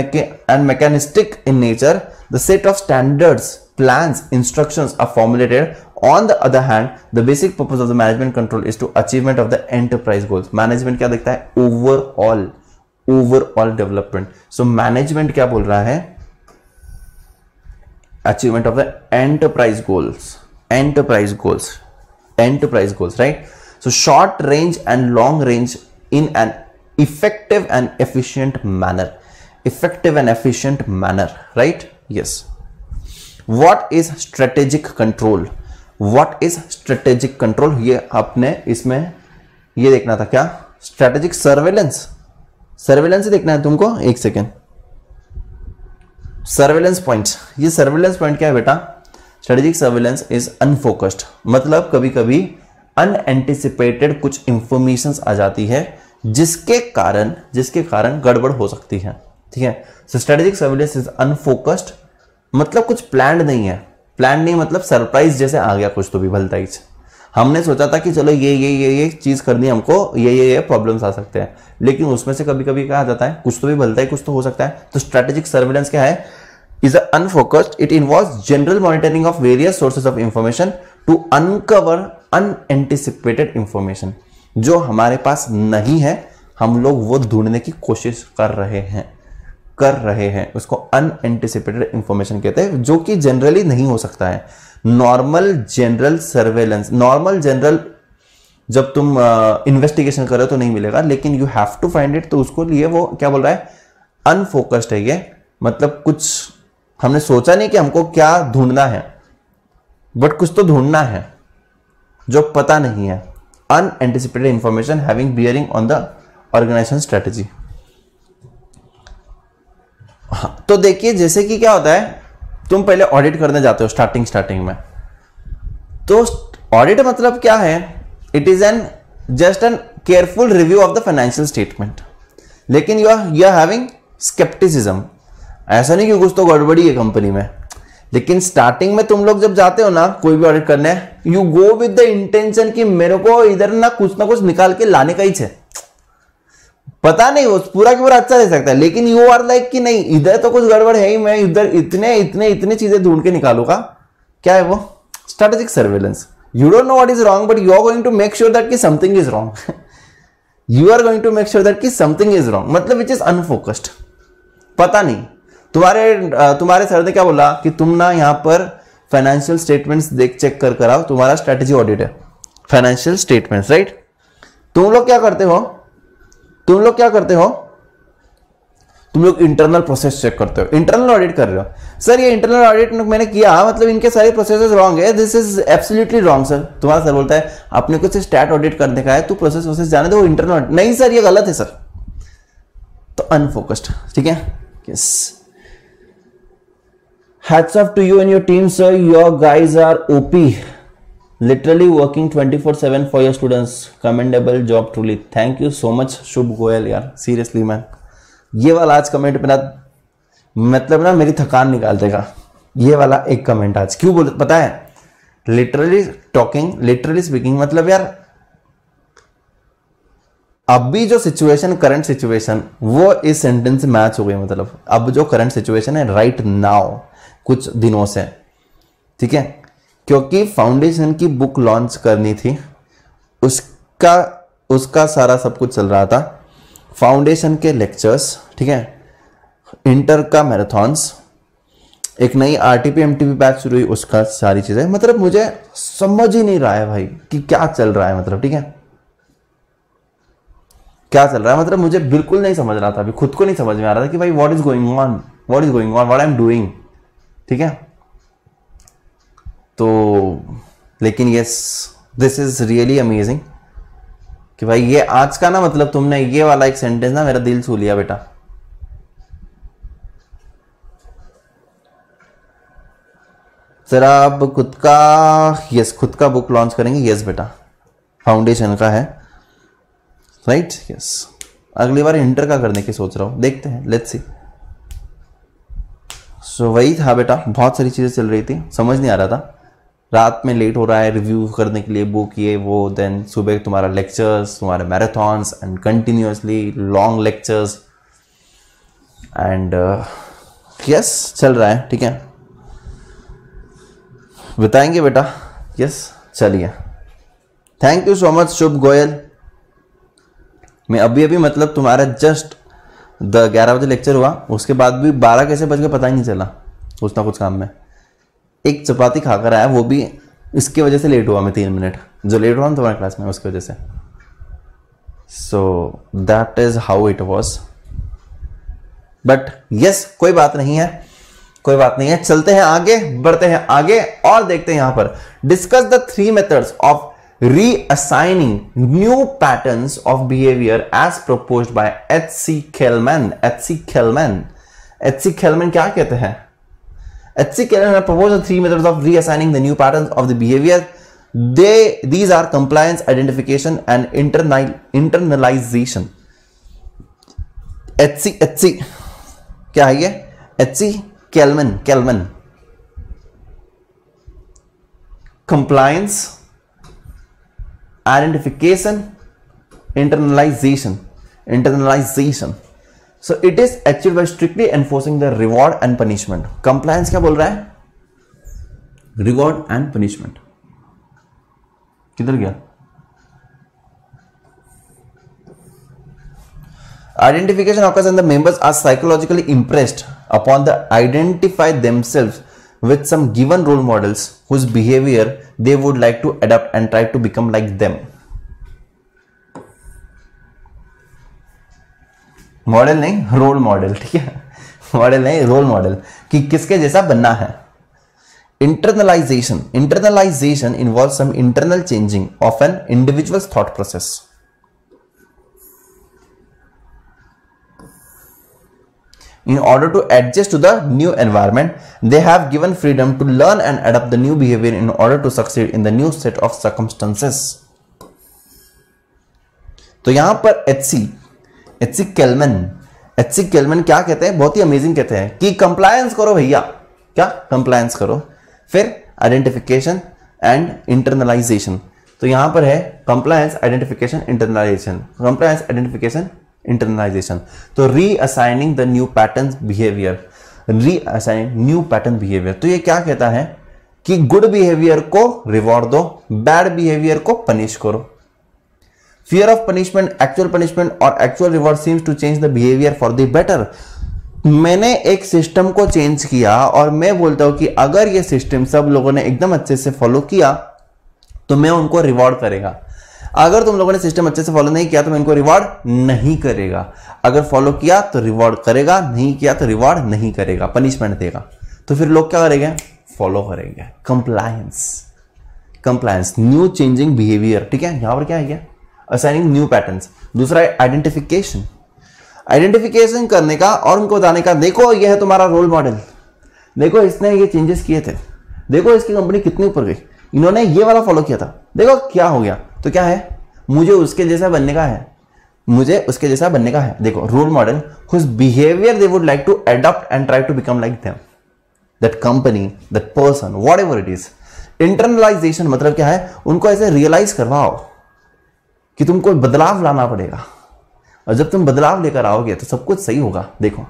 [SPEAKER 1] mechanistic in nature. The set of standards, plans, instructions are formulated. On the other hand, the basic purpose of the management control is to achievement of the enterprise goals. Management क्या देखता है, overall development. So management क्या बोल रहा है, achievement of the enterprise goals, right? So short range and long range in an effective and efficient manner, right? Yes. What is strategic control? ये आपने इसमें ये देखना था, क्या स्ट्रेटेजिक सर्वेलेंस ही देखना है तुमको। एक सेकेंड, सर्वेलेंस पॉइंट्स, ये सर्वेलेंस पॉइंट क्या है बेटा, स्ट्रेटेजिक सर्वेलेंस इज अनफोकस्ड, मतलब कभी कभी अनएंटिसिपेटेड कुछ इंफॉर्मेशंस आ जाती है जिसके कारण गड़बड़ हो सकती है, ठीक है। सो स्ट्रेटेजिक सर्वेलेंस इज अनफोकस्ड, मतलब कुछ प्लान्ड नहीं है, प्लान नहीं मतलब सरप्राइज जैसे आ गया कुछ तो भी भलता ही, हमने सोचा था कि चलो ये चीज करनी है हमको, ये प्रॉब्लम्स आ सकते हैं, लेकिन उसमें से कभी कभी क्या आ जाता है, कुछ तो भी भलता ही कुछ तो हो सकता है। तो स्ट्रेटेजिक सर्वेलेंस क्या है, is unfocused. It involves general monitoring of various sources of information to uncover unanticipated information. जो हमारे पास नहीं है हम लोग वो ढूंढने की कोशिश कर रहे हैं, उसको अनएंटिसिपेटेड इंफॉर्मेशन कहते हैं, जो कि जनरली नहीं हो सकता है। Normal general surveillance, normal general जब तुम इन्वेस्टिगेशन करो तो नहीं मिलेगा, लेकिन you have to find it, तो उसको लिए वो क्या बोल रहा है, अनफोकस्ड है ये, मतलब कुछ हमने सोचा नहीं कि हमको क्या ढूंढना है, बट कुछ तो ढूंढना है जो पता नहीं है। Unanticipated information having bearing on the organisation strategy. तो देखिए जैसे कि क्या होता है, तुम पहले ऑडिट करने जाते हो स्टार्टिंग में, तो ऑडिट मतलब क्या है, it is an just an careful review of the financial statement, लेकिन यू आर हैविंग स्केप्टिसिज्म, ऐसा नहीं कि कुछ तो गड़बड़ी है कंपनी में, लेकिन स्टार्टिंग में तुम लोग जब जाते हो ना कोई भी ऑडिट करने, you go with the intention कि मेरे को इधर ना कुछ निकाल के लाने का ही है, पता नहीं वो पूरा की पूरा अच्छा दे सकता है, लेकिन यू आर लाइक कि नहीं इधर तो कुछ गड़बड़ है ही, मैं इधर इतने चीजें ढूंढ के निकालूंगा। क्या है वो, strategic surveillance. You don't know what is wrong, but you are going to make sure that कि something is wrong, you are going to make sure that कि समथिंग इज रॉन्ग, मतलब विच इज अनफोकस्ड, पता नहीं। तुम्हारे sir ने क्या बोला कि तुम ना यहां पर फाइनेंशियल स्टेटमेंट्स चेक कर आओ, तुम्हारा स्ट्रेटेजी ऑडिट है फाइनेंशियल स्टेटमेंट्स, राइट। तुम लोग क्या करते हो, तुम लोग इंटरनल प्रोसेस चेक करते हो, इंटरनल ऑडिट कर रहे हो। सर ये इंटरनल ऑडिट मैंने किया, मतलब इनके सारे प्रोसेसेस रॉन्ग है, this is absolutely wrong sir. तुम्हारा सर बोलता है आपने कुछ स्टैट ऑडिट करने का है, तू प्रोसेस जाने दो, वो इंटरनल ऑडिट नहीं सर ये गलत है सर, तो अनफोकस्ड, ठीक है। Yes, hats off to you and your team sir, your guys are OP, literally working 24/7 for your students, commendable job truly, thank you so much शुभ गोयल यार, सीरियसली मैन, ये वाला आज कमेंट पे ना मतलब ना मेरी थकान निकाल देगा, ये वाला एक कमेंट आज क्यों बोल पता है, लिटरली स्पीकिंग, मतलब यार अभी जो सिचुएशन, करंट सिचुएशन, वो इस सेंटेंस से मैच हो गई, मतलब अब जो करंट सिचुएशन है राइट नाउ कुछ दिनों से, ठीक है, क्योंकि फाउंडेशन की बुक लॉन्च करनी थी, उसका सारा सब कुछ चल रहा था। फाउंडेशन के लेक्चर्स, ठीक है, इंटर का मैराथन्स, एक नई आरटीपी एमटीपी बैच शुरू हुई, उसका सारी चीजें, मतलब मुझे समझ ही नहीं रहा है भाई कि क्या चल रहा है, मतलब ठीक है क्या चल रहा है, मतलब मुझे बिल्कुल नहीं समझ रहा था, अभी खुद को नहीं समझ में आ रहा था कि भाई what is going on, what I am doing, ठीक है। तो लेकिन yes, this is really amazing कि भाई ये आज का ना, मतलब तुमने ये वाला एक सेंटेंस ना मेरा दिल छू लिया बेटा। जरा अब खुद का बुक लॉन्च करेंगे। यस बेटा, फाउंडेशन का है, राइट, यस। अगली बार इंटर का करने की सोच रहा हूं, देखते हैं, लेट्स सी। सो वही था बेटा, बहुत सारी चीजें चल रही थी, समझ नहीं आ रहा था। रात में लेट हो रहा है रिव्यू करने के लिए बुक, ये वो, देन सुबह तुम्हारा लेक्चर्स, तुम्हारे marathons and continuously long lectures and yes चल रहा है, ठीक है, बताएंगे बेटा। यस चलिए, थैंक यू सो मच शुभ गोयल। मैं अभी मतलब तुम्हारा जस्ट 11 बजे लेक्चर हुआ, उसके बाद भी 12 कैसे बज गए पता ही नहीं चला, कुछ ना कुछ काम में। एक चपाती खाकर आया, वो भी इसकी वजह से लेट हुआ मैं 3 मिनट, जो लेट हुआ ना तुम्हारे क्लास में उसकी वजह से। So that is how it was, but yes कोई बात नहीं है, चलते हैं आगे, बढ़ते हैं आगे और देखते हैं यहां पर discuss the 3 methods of reassigning new patterns of behavior as proposed by H.C. Kellman. H.C. Kellman क्या कहते हैं? H.C. Kellman proposed the 3 methods of reassigning the new patterns of the behavior. These are compliance, identification, and internalization. H.C. क्या है ये? H.C. Kellman. Compliance, identification, internalization. So it is achieved by strictly enforcing the reward and punishment. Compliance क्या बोल रहा है? Reward and punishment. किधर गया? Identification occurs when the members are psychologically impressed upon the identify themselves with some given role models whose behavior they would like to adopt and try to become like them. Model नहीं, role model, ठीक है, model नहीं, role model, कि किसके जैसा बनना है। Internalization involves some internal changing of an individual's thought process. In order to adjust to the new environment, they have given freedom to learn and adapt the new behavior in order to succeed in the new set of circumstances. तो यहां पर H.C. Kellman क्या कहते हैं, बहुत ही amazing कहते हैं कि कंप्लायंस करो भैया, क्या कंप्लायंस करो, फिर आइडेंटिफिकेशन एंड इंटरनलाइजेशन। तो यहां पर है कंप्लायंस, आइडेंटिफिकेशन, इंटरनलाइजेशन। तो reassigning the new pattern behaviour, तो ये क्या कहता है कि गुड बिहेवियर को रिवॉर्ड दो, बैड बिहेवियर को पनिश करो। Fear of punishment, actual punishment और actual reward seems to change the behaviour for the better. मैंने एक सिस्टम को चेंज किया और मैं बोलता हूं कि अगर ये सिस्टम सब लोगों ने एकदम अच्छे से फॉलो किया तो मैं उनको रिवॉर्ड करेगा। अगर तुम लोगों ने सिस्टम अच्छे से फॉलो नहीं किया तो मैं इनको रिवॉर्ड नहीं करेगा। अगर फॉलो किया तो रिवॉर्ड करेगा, नहीं किया तो रिवॉर्ड नहीं करेगा, पनिशमेंट देगा। तो फिर लोग क्या करेंगे? फॉलो करेंगे। कंप्लायंस, न्यू चेंजिंग बिहेवियर, ठीक है। यहां पर क्या है? Assigning new patterns. दूसरा है आइडेंटिफिकेशन करने का और उनको बताने का, देखो ये है तुम्हारा रोल मॉडल, देखो इसने ये चेंजेस किए थे, देखो इसकी कंपनी कितनी ऊपर गई, इन्होंने ये वाला फॉलो किया था, देखो क्या हो गया। तो क्या है? मुझे उसके जैसा बनने का है, देखो role model whose behavior they would like to adopt and try to become like them, that company, that person, whatever it is. Internalization मतलब क्या है? उनको ऐसे रियलाइज करवाओ कि तुमको बदलाव लाना पड़ेगा, और जब तुम बदलाव लेकर आओगे तो सब कुछ सही होगा। देखो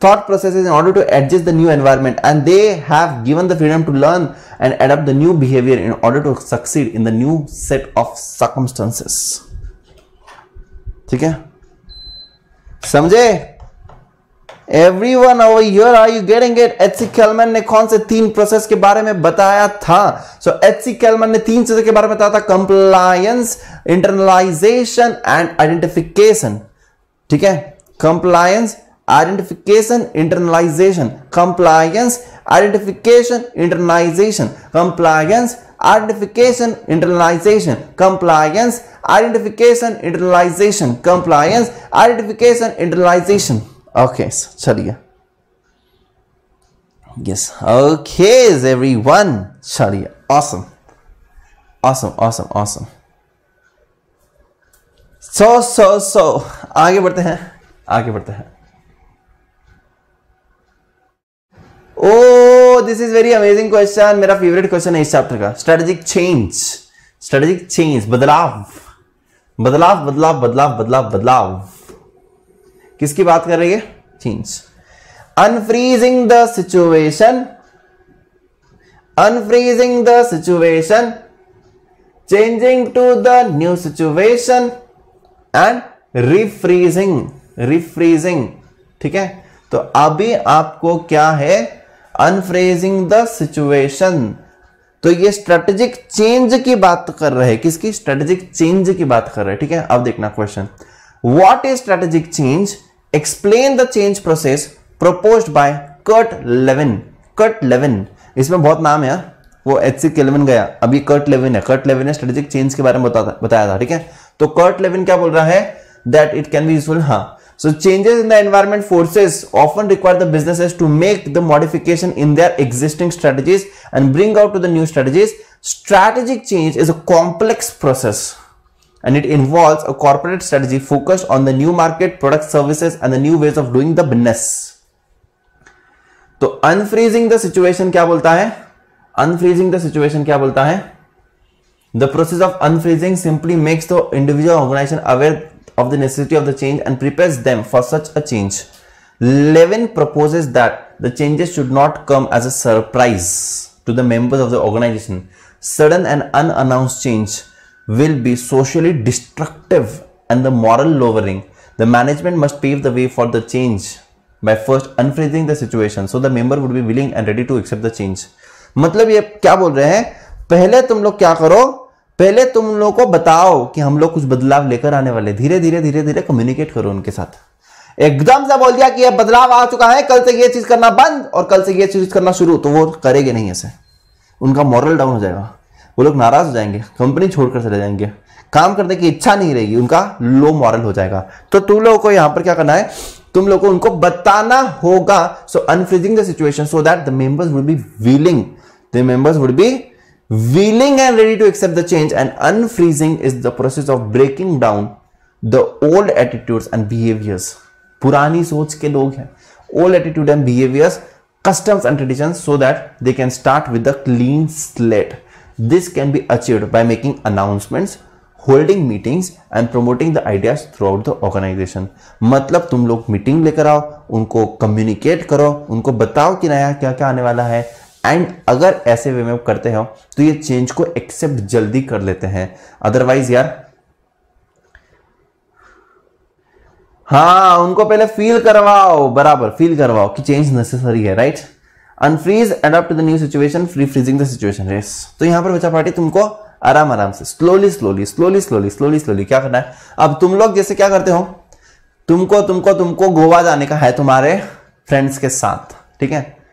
[SPEAKER 1] thought processes in order to adjust the new environment, and they have given the freedom to learn and adapt the new behavior in order to succeed in the new set of circumstances. ठीक है, समझे? Everyone over here, are you getting it? H.C. Kelman ने कौन से 3 process के बारे में बताया था? So H.C. Kelman ने 3 चीजों के बारे में बताया था, compliance, internalization and identification. ठीक है, compliance, identification, internalization, compliance, identification, internalization, compliance, identification, internalization, compliance, identification, internalization, compliance, identification, internalization. Okay, चलिए. Yes, okay everyone. चलिए, awesome, awesome, awesome, awesome. So आगे बढ़ते हैं, आगे बढ़ते हैं. Oh, this is very amazing question. मेरा फेवरेट क्वेश्चन है इस चैप्टर का. स्ट्रेटेजिक चेंज, स्ट्रेटेजिक चेंज, बदलाव, बदलाव, बदलाव, बदलाव, बदलाव, बदलाव. किसकी बात कर रही है? Change. Unfreezing the situation, unfreezing the situation, changing to the new situation and refreezing, refreezing. ठीक है, तो अभी आपको क्या है? Unfreezing the situation. तो ये स्ट्रेटेजिक चेंज की बात कर रहे हैं. किसकी? स्ट्रेटेजिक चेंज की बात कर रहे हैं. ठीक है, अब देखना question. What is strategic change? Explain the change process proposed by Kurt Lewin. Kurt Lewin, इसमें बहुत नाम है. वो H.C. Kelman गया, अभी कर्ट लेविन है. कर्ट लेविन ने स्ट्रेटेजिक चेंज के बारे में बताया था. ठीक है, तो कर्ट लेविन क्या बोल रहा है? That it can be useful. हाँ, so changes in the environment forces often require the businesses to make the modification in their existing strategies and bring out to the new strategies. Strategic change is a complex process, and it involves a corporate strategy focused on the new market, product, services and the new ways of doing the business. तो unfreezing the situation क्या बोलता है? Unfreezing the situation क्या बोलता है? The process of unfreezing simply makes the individual organization aware of the necessity of the change and prepares them for such a change. Levin proposes that the changes should not come as a surprise to the members of the organization. Sudden and unannounced change will be socially destructive and the moral lowering. The management must pave the way for the change by first unfreezing the situation so the member would be willing and ready to accept the change. मतलब ये क्या बोल रहे हैं? पहले तुम लोग क्या करो? पहले तुम लोग को बताओ कि हम लोग कुछ बदलाव लेकर आने वाले. धीरे धीरे धीरे धीरे कम्युनिकेट करो उनके साथ. एकदम से बोल दिया कि ये बदलाव आ चुका है, कल से ये चीज करना बंद और कल से ये चीज करना शुरू, तो वो करेंगे नहीं. ऐसे उनका मॉरल डाउन हो जाएगा, वो लोग नाराज हो जाएंगे, कंपनी छोड़कर चले जाएंगे, काम करने की इच्छा नहीं रहेगी, उनका लो मॉरल हो जाएगा. तो तुम लोगों को यहां पर क्या करना है? तुम लोगों को उनको बताना होगा. So unfreezing the situation so that the members would be willing, the members would be willing and ready to accept the change. And unfreezing is the process of breaking down the old attitudes and behaviors. पुरानी सोच के लोग हैं, old attitude and behaviors, customs and traditions, so that they can start with a clean slate. This can be achieved by making announcements, holding meetings and promoting the ideas throughout the organization. मतलब तुम लोग meeting लेकर आओ, उनको communicate करो, उनको बताओ कि नया क्या क्या आने वाला है. एंड अगर ऐसे वे में करते हो तो ये चेंज को एक्सेप्ट जल्दी कर लेते हैं. अदरवाइज यार, हाँ, उनको पहले फील करवाओ, बराबर फील करवाओ कि चेंज नेसेसरी है. Right? Unfreeze, adapt to the new situation, free freezing the situation. Yes, तो यहां पर बच्चा पार्टी तुमको आराम आराम से slowly slowly slowly slowly slowly slowly क्या करना है? अब तुम लोग जैसे क्या करते हो, तुमको गोवा जाने का है तुम्हारे फ्रेंड्स के साथ. ठीक है,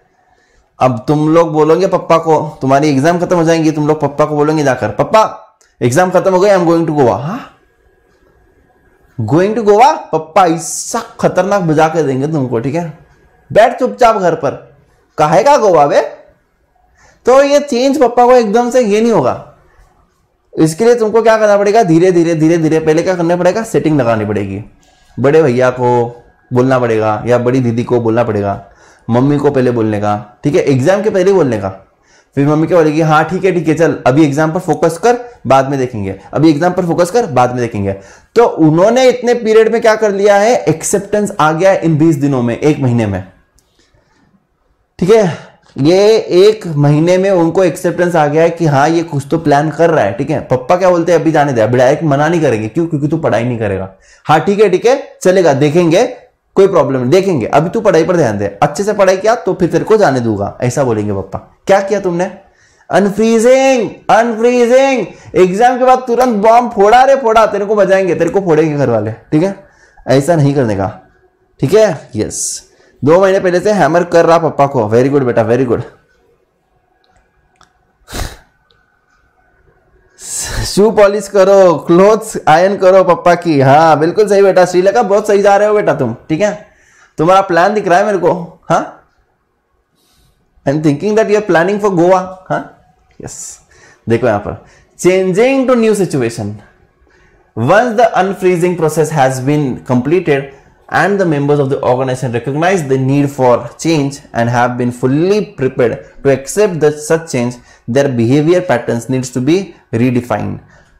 [SPEAKER 1] अब तुम लोग बोलोगे पप्पा को, तुम्हारी एग्जाम खत्म हो जाएंगी, तुम लोग पप्पा को बोलोगे जाकर, पप्पा एग्जाम खत्म हो गई, I am going to Goa. हाँ, गोइंग टू गोवा? पप्पा ऐसा खतरनाक बुझा के देंगे तुमको. ठीक है, बैठ चुपचाप घर पर, काहेगा गोवा बे? तो ये चेंज पप्पा को एकदम से ये नहीं होगा. इसके लिए तुमको क्या करना पड़ेगा? धीरे धीरे धीरे धीरे पहले क्या करना पड़ेगा? सेटिंग लगानी पड़ेगी. बड़े भैया को बोलना पड़ेगा या बड़ी दीदी को बोलना पड़ेगा, मम्मी को पहले बोलने का. ठीक है, एग्जाम के पहले बोलने का. फिर मम्मी क्या बोलेगी? हाँ ठीक है चल, अभी एग्जाम पर फोकस कर, बाद में देखेंगे, अभी एग्जाम पर फोकस कर, बाद में देखेंगे. तो उन्होंने इतने पीरियड में क्या कर लिया है? एक्सेप्टेंस आ गया इन 20 दिनों में, 1 महीने में. ठीक है, ये 1 महीने में उनको एक्सेप्टेंस आ गया है कि हाँ ये कुछ तो प्लान कर रहा है। ठीक है, पप्पा क्या बोलते हैं, अभी जाने दे, डायरेक्ट मना नहीं करेंगे, क्यों, क्योंकि तू पढ़ाई नहीं करेगा। हाँ ठीक है चलेगा, देखेंगे, कोई प्रॉब्लम नहीं, देखेंगे, अभी तू पढ़ाई पर ध्यान दे, अच्छे से पढ़ाई किया तो फिर तेरे को जाने दूंगा, ऐसा बोलेंगे पप्पा। क्या किया तुमने, अनफ्रीजिंग, अनफ्रीजिंग, एग्जाम के बाद तुरंत बॉम्ब फोड़ा, रे फोड़ा, तेरे को बजाएंगे, तेरे को फोड़ेंगे घर वाले। ठीक है, ऐसा नहीं करने का। ठीक है, यस, 2 महीने पहले से हैमर कर रहा पप्पा को, वेरी गुड बेटा, वेरी गुड। शू पॉलिश करो, क्लोथ्स आयरन करो पप्पा की, हाँ बिल्कुल सही बेटा, श्रीलंका बहुत सही जा रहे हो बेटा तुम। ठीक है, तुम्हारा प्लान दिख रहा है मेरे को। हाँ, I am thinking that you are planning for Goa. हाँ यस, देखो यहां पर, changing to new situation, once the unfreezing process has been completed and the members of the organization recognize the need for change and have been fully prepared to accept the such change, their behavior patterns needs to be redefined.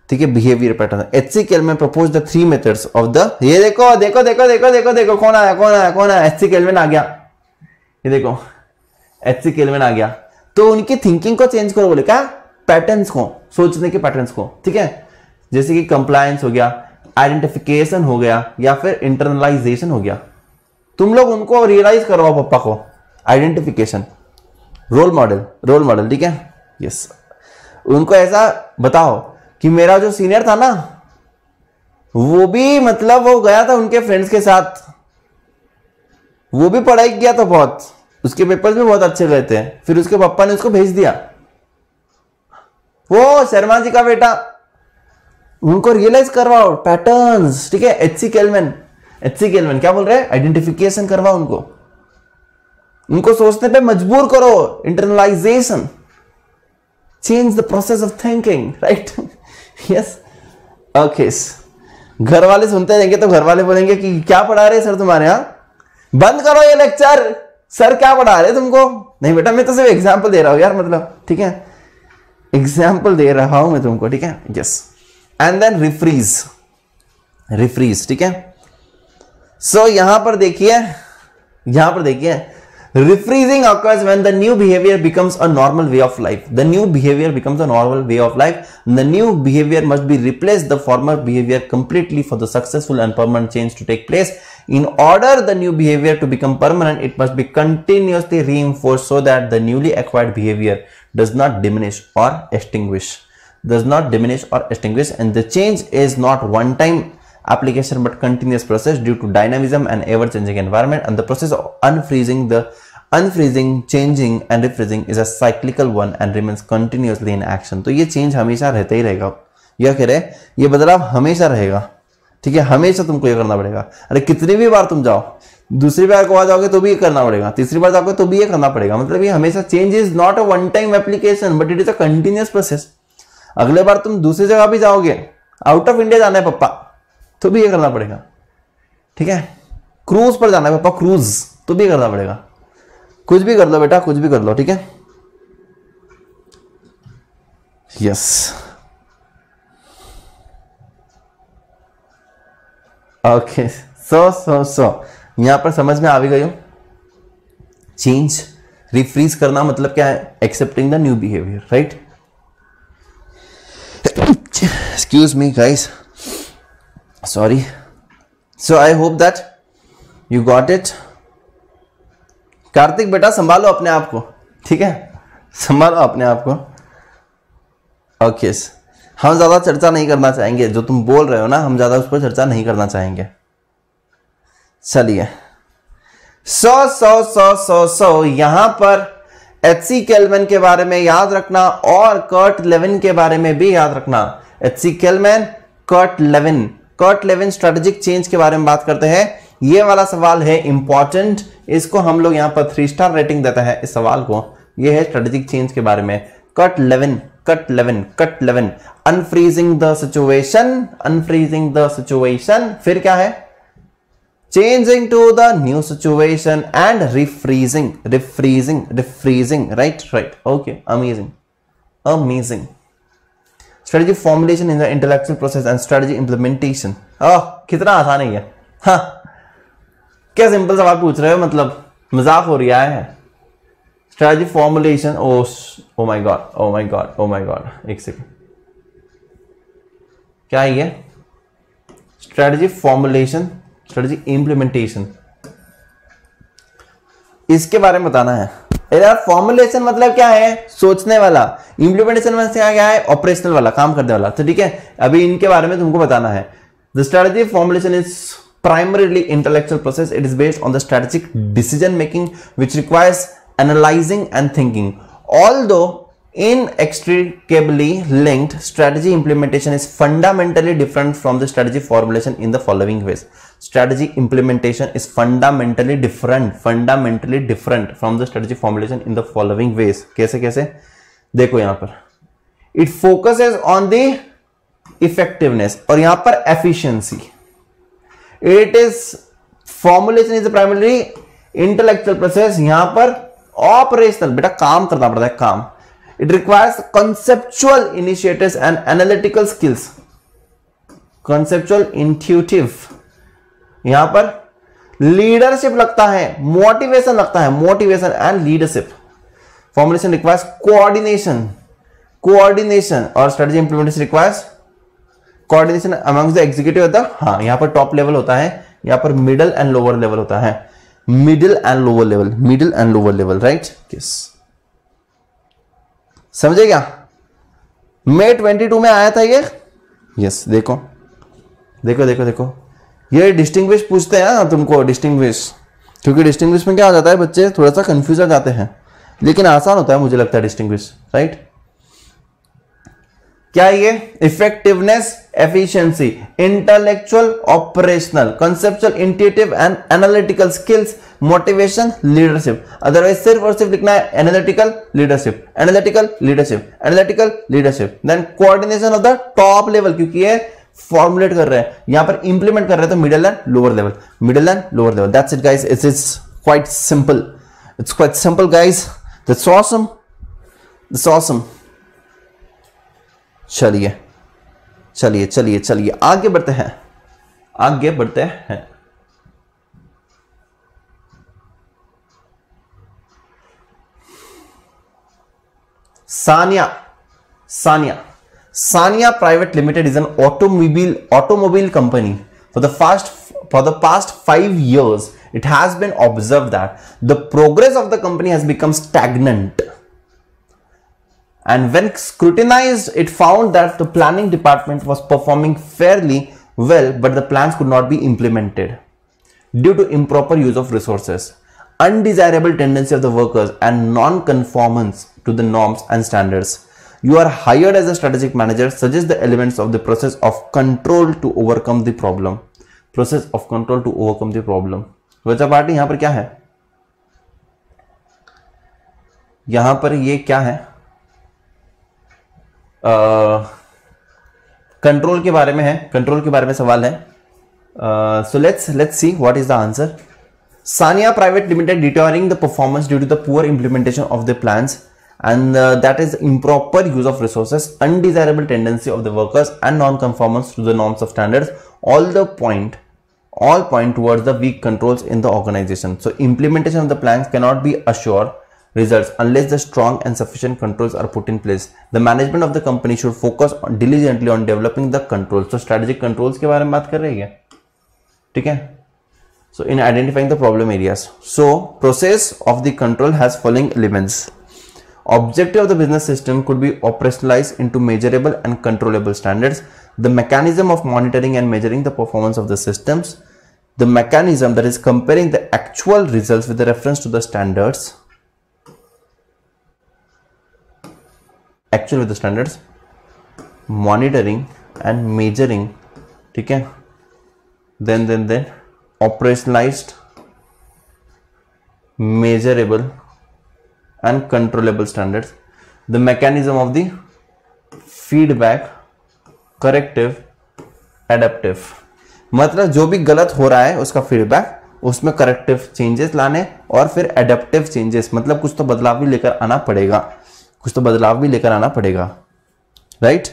[SPEAKER 1] ठीक है, behaviour pattern. HC Kelman proposed the 3 methods of the, ये देखो देखो देखो देखो देखो देखो कौन आया, कौन आया, कौन आया, HC Kelman आ गया, ये देखो HC Kelman आ गया। तो उनकी थिंकिंग को चेंज करो, बोले क्या, पैटर्न्स को, सोचने के पैटर्न्स को। ठीक है, जैसे कि कंप्लायंस हो गया, आइडेंटिफिकेशन हो गया, या फिर इंटरनलाइजेशन हो गया। तुम लोग उनको रियलाइज करवाओ पप्पा को, identification, role model, role model. ठीक है, यस, उनको ऐसा बताओ कि मेरा जो सीनियर था ना, वो भी मतलब वो गया था उनके फ्रेंड्स के साथ, वो भी पढ़ाई किया था बहुत, उसके पेपर्स भी बहुत अच्छे गए थे, फिर उसके पापा ने उसको भेज दिया, वो शर्मा जी का बेटा। उनको रियलाइज करवाओ पैटर्न्स। ठीक है, HC Kelman क्या बोल रहे हैं, आइडेंटिफिकेशन करवाओ उनको, उनको सोचने पे मजबूर करो, internalisation, change the process of thinking, right. Yes, okay. घर वाले सुनते रहेंगे तो घर वाले बोलेंगे कि क्या पढ़ा रहे सर तुम्हारे यहाँ, बंद करो ये लेक्चर, सर क्या पढ़ा रहे तुमको। नहीं बेटा, मैं तो सिर्फ एग्जाम्पल दे रहा हूं यार, मतलब ठीक है, एग्जाम्पल दे रहा हूं मैं तुमको। ठीक है, यस, एंड देन रिफ्रीज। ठीक है, सो यहां पर देखिए, refreezing occurs when the new behavior becomes a normal way of life. The new behavior becomes a normal way of life. The new behavior must be replaced the former behavior completely for the successful and permanent change to take place. In order the new behavior to become permanent, it must be continuously reinforced so that the newly acquired behavior does not diminish or extinguish. And the change is not one-time application but continuous process due to dynamism and ever-changing environment, and the process of unfreezing, changing and refreezing is a cyclical one and remains continuously in action. तो ये change हमेशा रहता ही रहेगा, यह कह रहे ये बदलाव हमेशा रहेगा। ठीक है, हमेशा तुमको ये करना पड़ेगा। अरे कितनी भी बार तुम जाओ, दूसरी बार को जाओगे तो भी ये करना पड़ेगा, तीसरी बार जाओगे तो भी ये करना पड़ेगा। मतलब ये हमेशा, change is not a one time application but it is a continuous process. अगले बार तुम दूसरी जगह भी जाओगे, आउट ऑफ इंडिया जाना है पप्पा, तो भी ये करना पड़ेगा। ठीक है, क्रूज पर जाना है पापा, क्रूज, तो भी करना पड़ेगा। कुछ भी कर लो बेटा, कुछ भी कर लो। ठीक है, यस, ओके। सो यहां पर समझ में आ भी गई हो, चेंज, रिफ्रीज करना मतलब क्या है, accepting the new behaviour, right. Excuse me guys, sorry, so I hope that you got it. Kartik बेटा संभालो अपने आप को, ठीक है, संभालो अपने आप को। ओके, हम ज्यादा चर्चा नहीं करना चाहेंगे, जो तुम बोल रहे हो ना, हम ज्यादा उस पर चर्चा नहीं करना चाहेंगे। चलिए, सो यहां पर HC Kelman के बारे में याद रखना और कर्ट लेविन के बारे में भी याद रखना। HC Kelman, Kurt Lewin strategic change के बारे में बात करते हैं। ये वाला सवाल है इंपॉर्टेंट, इसको हम लोग यहां पर 3 स्टार रेटिंग देता है इस सवाल को। ये है स्ट्रेटेजिक चेंज के बारे में। Kurt Lewin, unfreezing the situation, फिर क्या है, changing to the new situation and refreezing, right, okay, amazing. Strategy formulation in the intellectual process and strategy implementation. कितना आसान है ये, हाँ, क्या सिंपल सवाल पूछ रहे हो, मतलब मजाक हो रहा है। Strategy formulation, oh my God, oh my God, oh my God, एक सेकेंड, क्या है ये? स्ट्रेटजी फॉर्मुलेशन, स्ट्रेटजी इंप्लीमेंटेशन, इसके बारे में बताना है यार। फॉर्मुलेशन मतलब क्या है? सोचने वाला। इंप्लीमेंटेशन मतलब क्या है? ऑपरेशनल वाला, काम करने वाला। तो ठीक है, अभी इनके बारे में तुमको बताना है। The strategy formulation is primarily intellectual process. It is based on the strategic decision making which requires analyzing and thinking. Although inextricably linked, strategy implementation is fundamentally different from the strategy formulation in the following ways. Strategy implementation is fundamentally different from the strategy formulation in the following ways. कैसे कैसे? देखो यहां पर it focuses on the effectiveness और यहां पर efficiency. It is formulation is primarily intellectual process, यहां पर operational, बेटा काम करना पड़ता है, काम. It requires conceptual initiatives and analytical skills. Conceptual, intuitive. यहां पर leadership लगता है, motivation लगता है, motivation and leadership. Formulation requires coordination और strategy implementation requires coordination amongst the executive होता है। हाँ, यहां पर टॉप लेवल होता है, यहां पर मिडिल एंड लोअर लेवल होता है, middle and lower level, right? Yes, समझे क्या? May 22 में आया था ये। यस, देखो ये डिस्टिंग्विश पूछते हैं ना तुमको, डिस्टिंग्विश, क्योंकि डिस्टिंग्विश में क्या हो जाता है, बच्चे थोड़ा सा कंफ्यूज हो जाते हैं, लेकिन आसान होता है मुझे लगता है डिस्टिंग्विश, राइट? क्या ये? Effectiveness, efficiency, intellectual, operational, conceptual, intuitive and analytical skills, motivation, leadership. Otherwise सिर्फ और सिर्फ लिखना है analytical leadership, then coordination of the top level, क्योंकि ये फॉर्मुलेट कर रहे हैं, यहां पर इंप्लीमेंट कर रहे हैं, तो middle and lower level. That's it guys, it is quite simple guys, that's awesome. चलिए आगे बढ़ते हैं। Sania Private Limited is an automobile company. For the past 5 years, it has been observed that the progress of the company has become stagnant. And when scrutinized, it found that the planning department was performing fairly well, but the plans could not be implemented due to improper use of resources, undesirable tendency of the workers, and non-conformance to the norms and standards. You are hired as a strategic manager. Suggest the elements of the process of control to overcome the problem. बच्चा party यहां पर क्या है? यहां पर ये क्या है? कंट्रोल के बारे में है, कंट्रोल के बारे में सवाल है। So let's see what is the answer. Sania Private Limited deteriorating the performance due to the poor implementation of the plans, and that is improper use of resources, undesirable tendency of the workers, and non-conformance to the norms of standards. All point towards the weak controls in the organization. So implementation of the plans cannot be assured results unless the strong and sufficient controls are put in place. The management of the company should focus diligently on developing the controls. So strategic controls के बारे में बात कर रही है, ठीक है? So in identifying the problem areas. So process of the control has following elements. Objective of the business system could be operationalized into measurable and controllable standards. The mechanism of monitoring and measuring the performance of the systems. The mechanism that is comparing the actual results with the reference to the standards. Actual with the standards. Monitoring and measuring. ठीक है? Then operationalized, measurable and controllable standards. The mechanism of the feedback, corrective, adaptive. मतलब जो भी गलत हो रहा है उसका फीडबैक, उसमें करेक्टिव चेंजेस लाने और फिर एडेप्टिव चेंजेस, मतलब कुछ तो बदलाव भी लेकर आना पड़ेगा, राइट?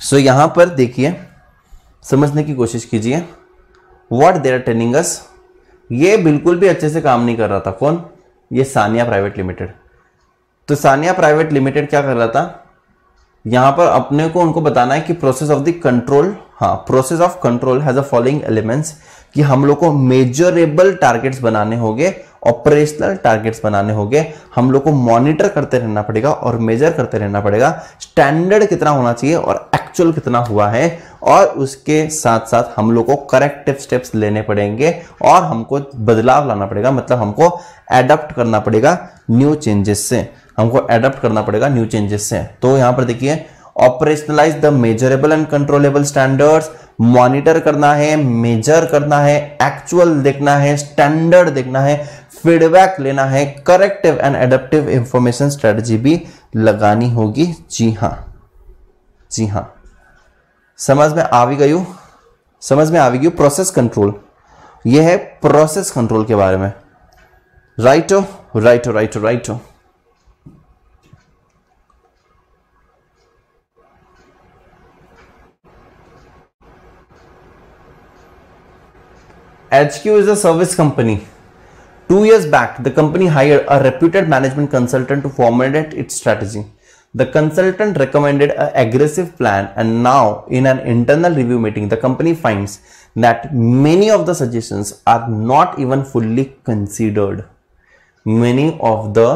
[SPEAKER 1] सो यहां पर देखिए, समझने की कोशिश कीजिए। What they are telling us, ये बिल्कुल भी अच्छे से काम नहीं कर रहा था। कौन? ये सानिया प्राइवेट लिमिटेड। तो सानिया प्राइवेट लिमिटेड क्या कर रहा था, यहां पर अपने को उनको बताना है कि प्रोसेस ऑफ द कंट्रोल, हाँ process of control has a following elements, कि हम लोग को मेजरेबल टारगेट्स बनाने होंगे, ऑपरेशनल टारगेट्स बनाने होंगे, हम लोग को मॉनिटर करते रहना पड़ेगा और मेजर करते रहना पड़ेगा स्टैंडर्ड कितना होना चाहिए और एक्चुअल कितना हुआ है, और उसके साथ साथ हम लोग को करेक्टिव स्टेप्स लेने पड़ेंगे और हमको बदलाव लाना पड़ेगा, मतलब हमको एडप्ट करना पड़ेगा न्यू चेंजेस से, हमको एडप्ट करना पड़ेगा न्यू चेंजेस से। तो यहां पर देखिए operationalise the measurable and controllable standards, monitor करना है, मेजर करना है, एक्चुअल देखना है, स्टैंडर्ड देखना है, फीडबैक लेना है, corrective and adaptive information strategy भी लगानी होगी। जी हां, जी हां, समझ में आ भी गई, समझ में आ भी गई। प्रोसेस कंट्रोल, यह है प्रोसेस कंट्रोल के बारे में। राइटो राइटो राइटो राइटो। HQ is a service company. 2 years back, the company hired a reputed management consultant to formulate its strategy. The consultant recommended an aggressive plan, and now, in an internal review meeting, the company finds that many of the suggestions are not even fully considered. Many of the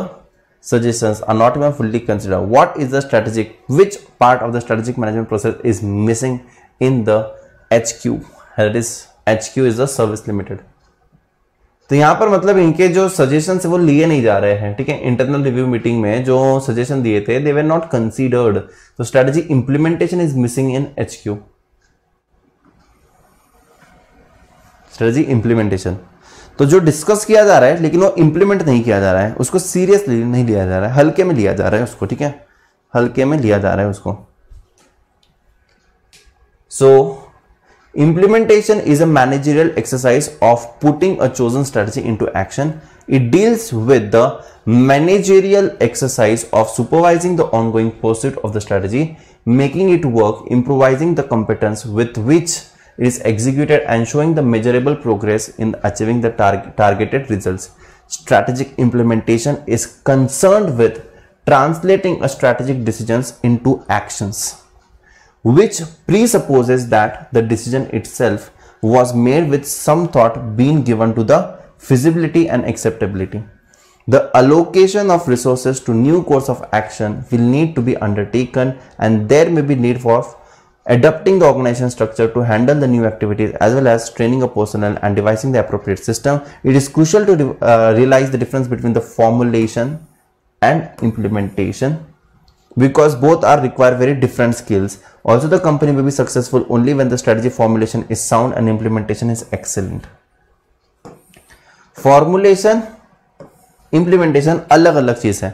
[SPEAKER 1] suggestions are not even fully considered. What is the strategic? Which part of the strategic management process is missing in the HQ? That is HQ is the service limited. तो यहां पर मतलब इनके जो suggestion है वो लिए नहीं जा रहे हैं, ठीक है। इंटरनल रिव्यू मीटिंग में जो सजेशन दिए थे दे वर नॉट कंसीडर्ड, तो strategy implementation is missing in HQ। Strategy implementation, तो जो डिस्कस किया जा रहा है लेकिन वो इंप्लीमेंट नहीं किया जा रहा है, उसको सीरियसली नहीं लिया जा रहा है, हल्के में लिया जा रहा है उसको, ठीक है, हल्के में लिया जा रहा है उसको। सो implementation is a managerial exercise of putting a chosen strategy into action. It deals with the managerial exercise of supervising the ongoing pursuit of the strategy, making it work, improvising the competence with which it is executed, and showing the measurable progress in achieving the targeted results. Strategic implementation is concerned with translating a strategic decisions into actions, which presupposes that the decision itself was made with some thought being given to the feasibility and acceptability. The allocation of resources to new course of action will need to be undertaken, and there may be need for adapting the organization structure to handle the new activities, as well as training of personnel and devising the appropriate system. It is crucial to realize the difference between the formulation and implementation, because both are require very different skills. Also, the company will be successful only when the strategy formulation is sound and implementation is excellent. Formulation, implementation अलग अलग चीज है।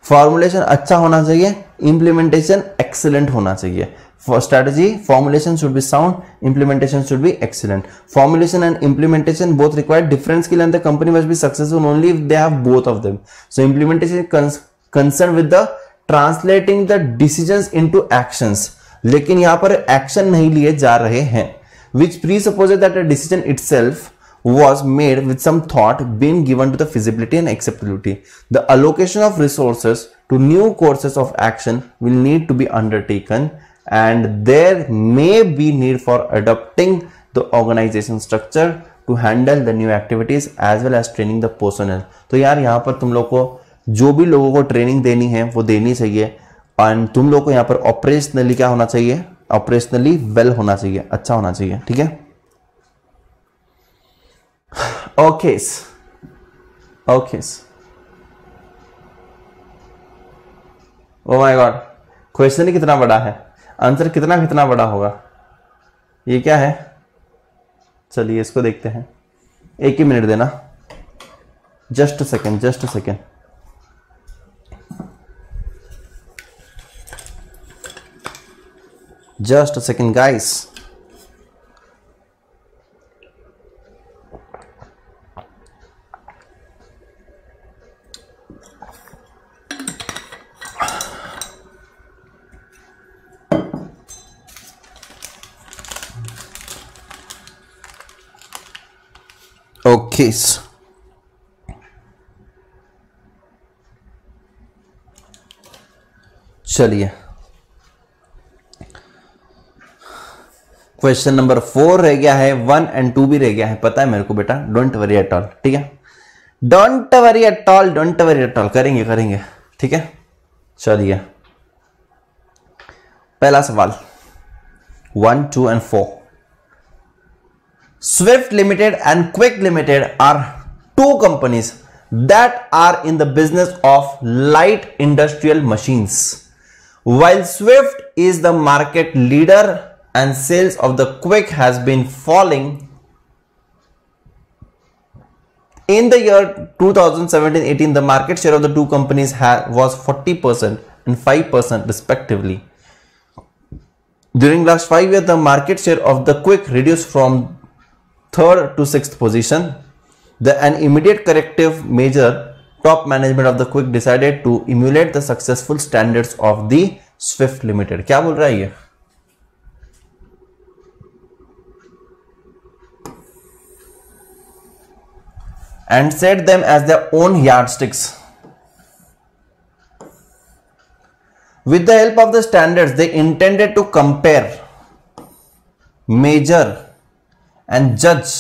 [SPEAKER 1] Formulation अच्छा होना चाहिए, implementation excellent होना चाहिए। For strategy, formulation should be sound, implementation should be excellent. Formulation and implementation both require different skill, and the company must be successful only if they have both of them. So implementation is concerned with the translating the decisions into actions, लेकिन यहां पर action नहीं लिए जा रहे हैं, which presupposes that a decision itself was made with some thought being given to the feasibility and acceptability. The allocation of resources to new courses of action will need to be undertaken, and there may be need for adopting the organization structure to handle the new activities, as well as training the personnel. तो यार यहां पर तुम लोग को जो भी लोगों को ट्रेनिंग देनी है वो देनी चाहिए, और तुम लोग को यहाँ पर ऑपरेशनली क्या होना चाहिए, ऑपरेशनली वेल होना चाहिए, अच्छा होना चाहिए, ठीक है। ओकेस ओकेस, ओ माय गॉड, क्वेश्चन ही कितना बड़ा है, आंसर कितना कितना बड़ा होगा, ये क्या है। चलिए इसको देखते हैं, एक ही मिनट देना, just a second, just a second. Just a second, guys. Okay. चलिए क्वेश्चन नंबर 4 रह गया है, 1 and 2 भी रह गया है, पता है मेरे को बेटा, डोंट वरी एट ऑल, ठीक है, don't worry at all, don't worry at all, करेंगे करेंगे, ठीक है। चलिए पहला सवाल 1, 2 and 4. Swift Limited and Quick Limited are two companies that are in the business of light industrial machines. While Swift is the market leader and sales of the Quick has been falling, in the year 2017-18, the market share of the two companies was 40% and 5% respectively. During last 5 years, the market share of the Quick reduced from 3rd to 6th position. An immediate corrective measure, top management of the Quick decided to emulate the successful standards of the Swift Limited. क्या बोल रहा है ये? And set them as their own yardsticks. With the help of the standards, they intended to compare, measure, and judge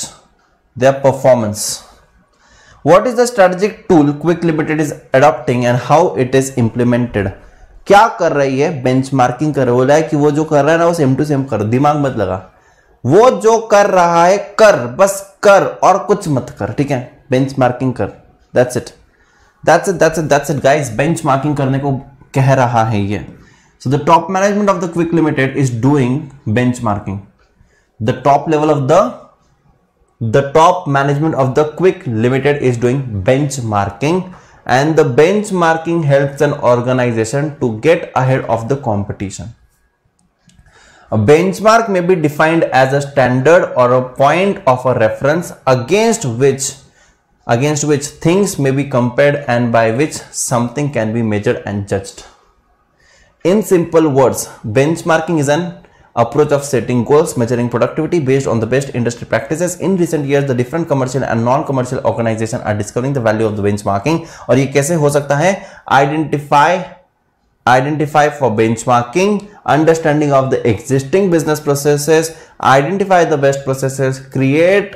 [SPEAKER 1] their performance. What is the strategic tool Quick Limited is adopting and how it is implemented? क्या कर रही है? Benchmarking कर रहा है। बोला है कि वो जो कर रहा है ना वो सेम टू सेम कर, दिमाग मत लगा, वो जो कर रहा है कर, बस कर और कुछ मत कर, ठीक है, बेंचमार्किंग कर, that's it, that's it, that's it, that's it guys, benchmarking करने को कह रहा है ये। So the top management of the quick limited is doing benchmarking. The top level of the top management of the Quick Limited is doing benchmarking, and the benchmarking helps an organization to get ahead of the competition. A benchmark may be defined as a standard or a point of a reference against which things may be compared and by which something can be measured and judged. In simple words, benchmarking is an approach of setting goals, measuring productivity based on the best industry practices. In recent years, the different commercial and non-commercial organizations are discovering the value of the benchmarking. और ये कैसे हो सकता है? Identify for benchmarking, understanding of the existing business processes, identify the best processes, create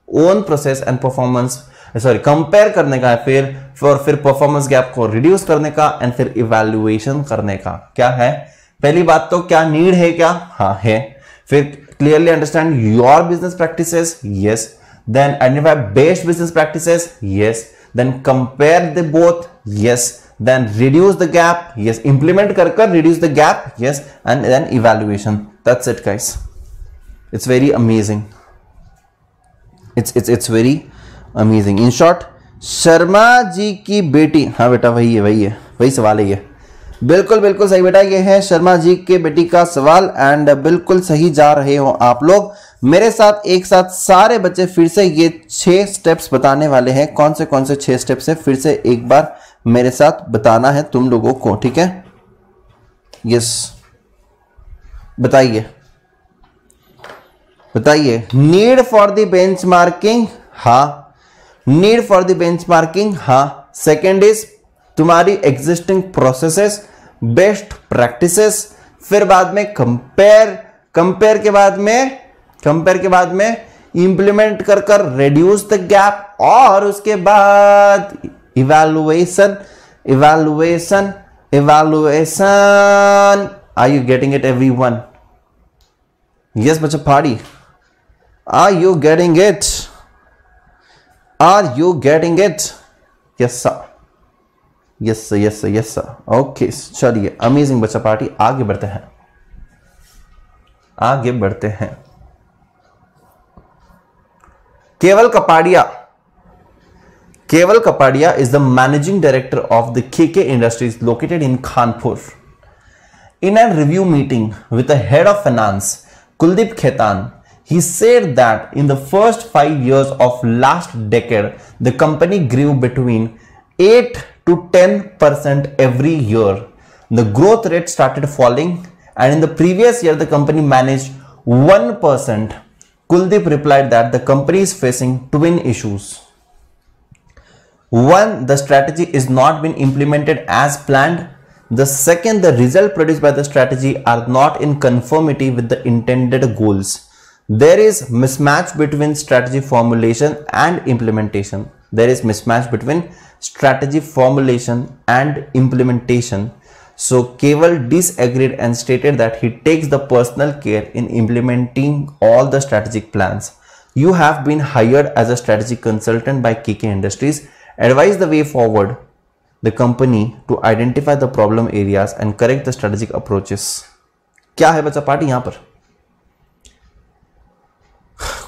[SPEAKER 1] own process and performance, compare करने का है, फिर परफॉर्मेंस गैप को रिड्यूस करने का, एंड फिर इवैल्यूएशन करने का. क्या है? पहली बात तो क्या नीड है? क्या हाँ है. फिर clearly understand your business practices, yes. Then identify best business practices, yes. Then compare the both, yes. Then reduce the gap, yes. Implement कर reduce the gap, yes. And then evaluation. That's it guys. It's very amazing. It's very amazing. In short, Sharma ji की बेटी, हाँ बेटा वही सवाल है ये. बिल्कुल बिल्कुल सही बेटा, ये है शर्मा जी के बेटी का सवाल, एंड बिल्कुल सही जा रहे हो आप लोग. मेरे साथ एक साथ सारे बच्चे फिर से ये 6 स्टेप्स बताने वाले हैं. कौन से 6 स्टेप्स है, फिर से एक बार मेरे साथ बताना है तुम लोगों को, ठीक है? यस, बताइए. नीड फॉर द बेंचमार्किंग, हाँ. नीड फॉर द बेंचमार्किंग, हाँ. सेकेंड इज तुम्हारी एग्जिस्टिंग प्रोसेसेस, बेस्ट प्रैक्टिसेस. फिर बाद में कंपेयर के बाद में इंप्लीमेंट कर रिड्यूस द गैप, और उसके बाद evaluation. Are you getting it everyone? Yes बच्चा पहाड़ी, are you getting it? Yes sir, yes sir. Okay, चलिए अमेजिंग बच्चा पार्टी. आगे बढ़ते हैं. केवल Kapadia is the managing director of the KK Industries located in Kanpur. In a review meeting with the head of finance, Kuldeep Khaitan, he said that in the first 5 years of last decade, the company grew between 8 to 10% every year. The growth rate started falling, and in the previous year, the company managed 1%. Kuldeep replied that the company is facing twin issues. One, the strategy is not being implemented as planned. The second, the result produced by the strategy are not in conformity with the intended goals. There is mismatch between strategy formulation and implementation. There is mismatch between strategy formulation and implementation. So Keval disagreed and stated that he takes the personal care in implementing all the strategic plans. You have been hired as a strategy consultant by KK Industries. Advise the way forward the company to identify the problem areas and correct the strategic approaches. क्या है बच्चा party यहां पर?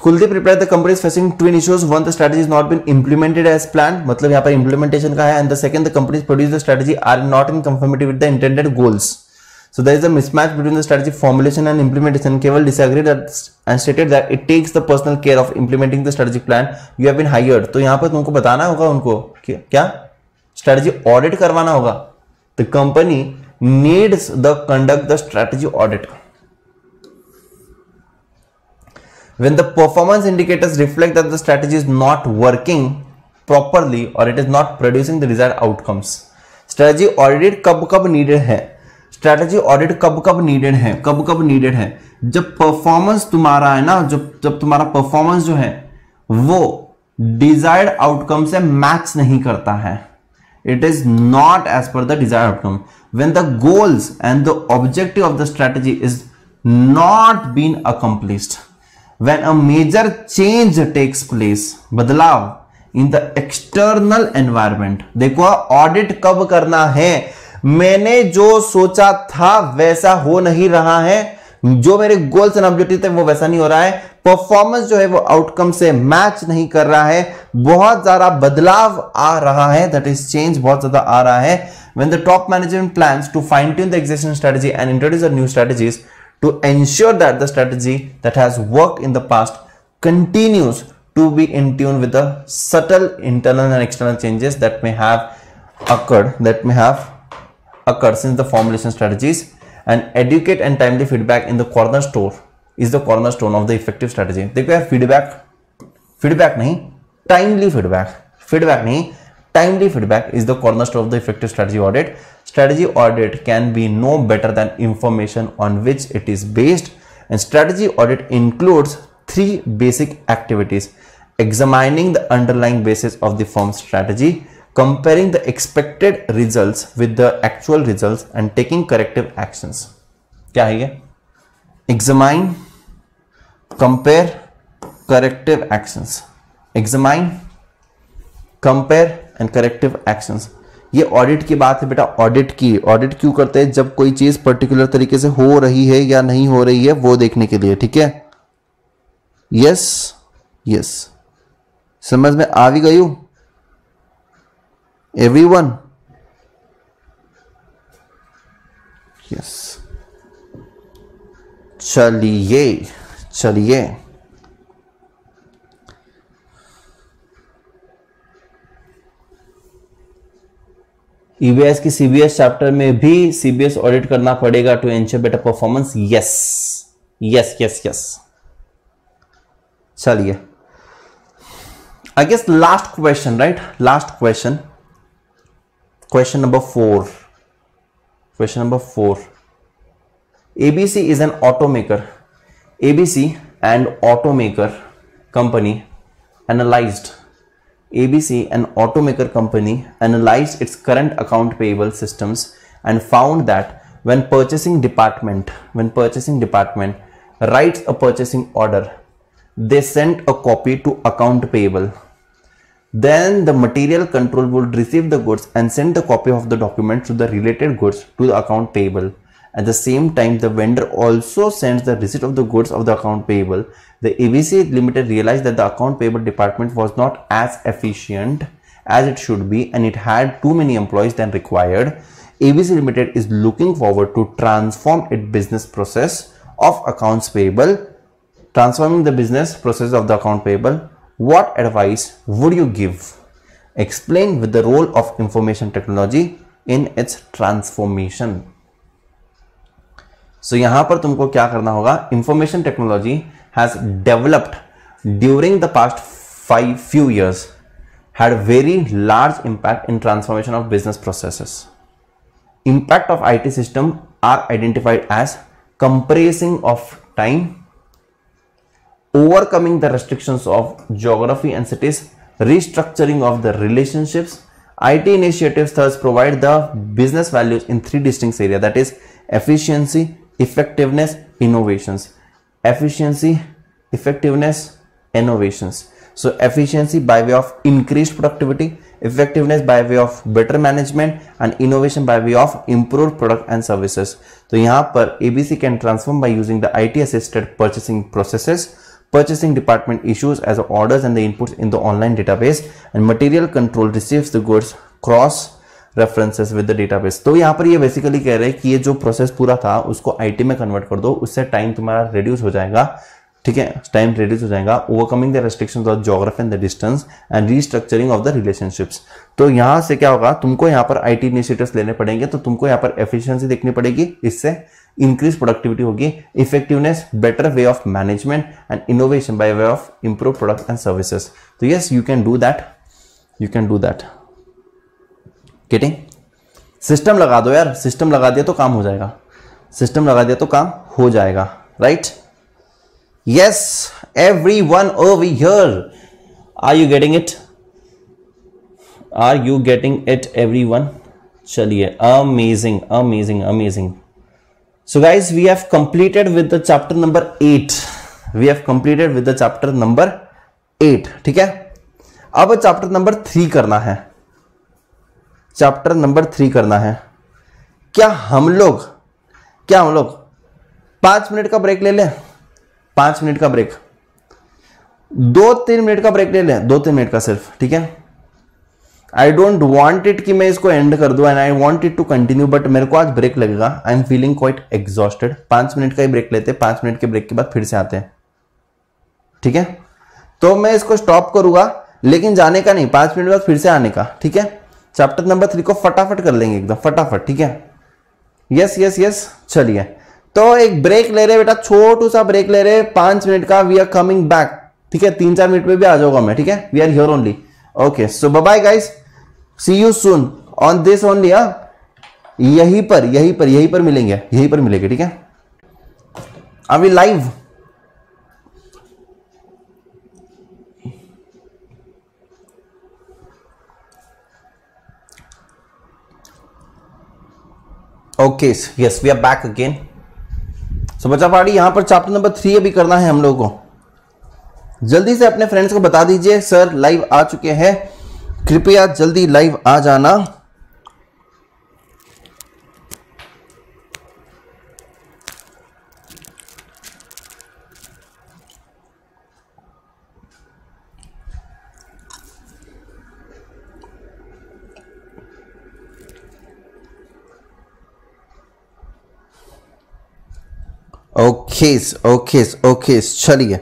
[SPEAKER 1] Kuldeep replied, the company is facing twin issues. One, the strategy has not been implemented as planned. मतलब यहाँ पर implementation का है. And the second, the companies produced the strategy are not in conformity with the intended goals. So there is a mismatch between the strategy formulation and implementation. Keval disagreed and stated that it takes the personal care of implementing the strategic plan. You have been hired. तो यहाँ पर तुमको बताना होगा उनको क्या strategy audit करवाना होगा. The company needs the conduct the strategy audit. When the performance indicators reflect that the strategy is not working properly or it is not producing the desired outcomes. Strategy audit कब needed है? Strategy audit कब needed है? कब needed है? जब performance तुम्हारा है ना, जब तुम्हारा performance जो है वो desired outcome से match नहीं करता है. It is not as per the desired outcome. When the goals and the objective of the strategy is not being accomplished. When a major change takes place, बदलाव in the external environment. देखो audit कब करना है? मैंने जो सोचा था वैसा हो नहीं रहा है, जो मेरे गोल्स एंड ऑब्जेक्टिव थे वो वैसा नहीं हो रहा है, परफॉर्मेंस जो है वो आउटकम से मैच नहीं कर रहा है, बहुत ज्यादा बदलाव आ रहा है, दैट इज चेंज बहुत ज्यादा आ रहा है. When the top management plans to fine tune the existing strategy and introduce the new strategies to ensure that the strategy that has worked in the past continues to be in tune with the subtle internal and external changes that may have occurred since the formulation strategies, and educate and timely feedback in the cornerstone of the effective strategy. देखो यार feedback नहीं, timely feedback is the cornerstone of the effective strategy audit. Strategy audit can be no better than information on which it is based, and strategy audit includes 3 basic activities: examining the underlying basis of the firm's strategy, comparing the expected results with the actual results, and taking corrective actions. क्या है ये? Examine, compare, corrective actions. Examine, compare and corrective actions. ये audit की बात है बेटा. Audit क्यों करते हैं? जब कोई चीज पर्टिकुलर तरीके से हो रही है या नहीं हो रही है वो देखने के लिए. ठीक है? यस समझ में आ भी गई? एवरीवन? यस. चलिए ईबीएस की सीबीएस चैप्टर में भी सीबीएस ऑडिट करना पड़ेगा to ensure better performance. Yes. चलिए, I guess last question, right? Last question number 4. ABC is an automaker. ABC and automaker company analyzed its current account payable systems and found that when purchasing department writes a purchasing order, they sent a copy to account payable. Then the material control would receive the goods and send the copy of the document to the related goods to the account payable. At the same time, the vendor also sends the receipt of the goods of the account payable. The ABC Limited realized that the account payable department was not as efficient as it should be and it had too many employees than required. ABC Limited is looking forward to transform its business process of accounts payable. Transforming the business process of the account payable. What advice would you give? Explain with the role of information technology in its transformation. So यहां पर तुमको क्या करना होगा? Information technology has developed during the past few years, had very large impact in transformation of business processes. impact of IT system are identified as compressing of time, overcoming the restrictions of geography and cities, restructuring of the relationships. IT initiatives thus provide the business values in three distinct areas, that is efficiency, effectiveness, innovations. Efficiency, effectiveness, innovations. So efficiency by way of increased productivity, effectiveness by way of better management, and innovation by way of improved product and services. तो यहाँ पर ABC can transform by using the IT assisted purchasing processes. Purchasing department issues as orders and the inputs in the online database, and material control receives the goods cross references with the database. तो यहाँ पर ये basically कह रहे हैं कि ये जो प्रोसेस पूरा था उसको IT में कन्वर्ट कर दो, उससे टाइम तुम्हारा रिड्यूस हो जाएगा, ठीक है, टाइम रिड्यूस हो जाएगा. Overcoming the restrictions of geography and the distance and restructuring of the relationships. तो यहां से क्या होगा, तुमको यहाँ पर IT इनिशिएटिव्स लेने पड़ेंगे, तो तुमको यहाँ पर एफिशिएंसी देखनी पड़ेगी, इससे इंक्रीज प्रोडक्टिविटी होगी, effectiveness, better way of management, and innovation by way of improve product and services. तो yes, you can do that, you can do that. Getting? System लगा दो यार, सिस्टम लगा दिया तो काम हो जाएगा, सिस्टम लगा दिया तो काम हो जाएगा, right? Yes, everyone over here. Are you getting it? Are you getting it, everyone? चलिए, amazing, amazing, amazing. So guys, we have completed with the chapter number 8. We have completed with the chapter number 8. ठीक है? अब chapter number 3 करना है. Chapter number 3 करना है. क्या हम लोग 5 मिनट का ब्रेक ले लें? 5 मिनट का ब्रेक, 2-3 मिनट का ब्रेक ले लें, 2-3 मिनट का सिर्फ, ठीक है? आई डोंट वॉन्ट इट कि मैं इसको एंड कर दूं, and I want it to continue, but मेरे को आज ब्रेक लगेगा. I am feeling quite exhausted. 5 minute का ही ब्रेक लेते हैं, 5 मिनट के ब्रेक के बाद फिर से आते हैं, ठीक है? तो मैं इसको स्टॉप करूंगा, लेकिन जाने का नहीं, 5 मिनट बाद फिर से आने का, ठीक है? चैप्टर नंबर 3 को फटाफट कर लेंगे, एकदम फटाफट, ठीक है? Yes yes yes. चलिए, तो एक ब्रेक ले रहे बेटा, छोटू सा ब्रेक ले रहे, 5 मिनट का. वी आर कमिंग बैक, ठीक है? 3-4 मिनट में भी आ जाऊंगा मैं, ठीक है? We are here only. Okay, so bye bye guys, see you soon on this only. यहीं पर मिलेंगे, ठीक है? अभी live okay. Yes, we are back again. So बच्चा पार्टी, यहां पर चैप्टर नंबर 3 अभी करना है हम लोगों को. जल्दी से अपने फ्रेंड्स को बता दीजिए सर लाइव आ चुके हैं, कृपया जल्दी लाइव आ जाना. ओके, चलिए.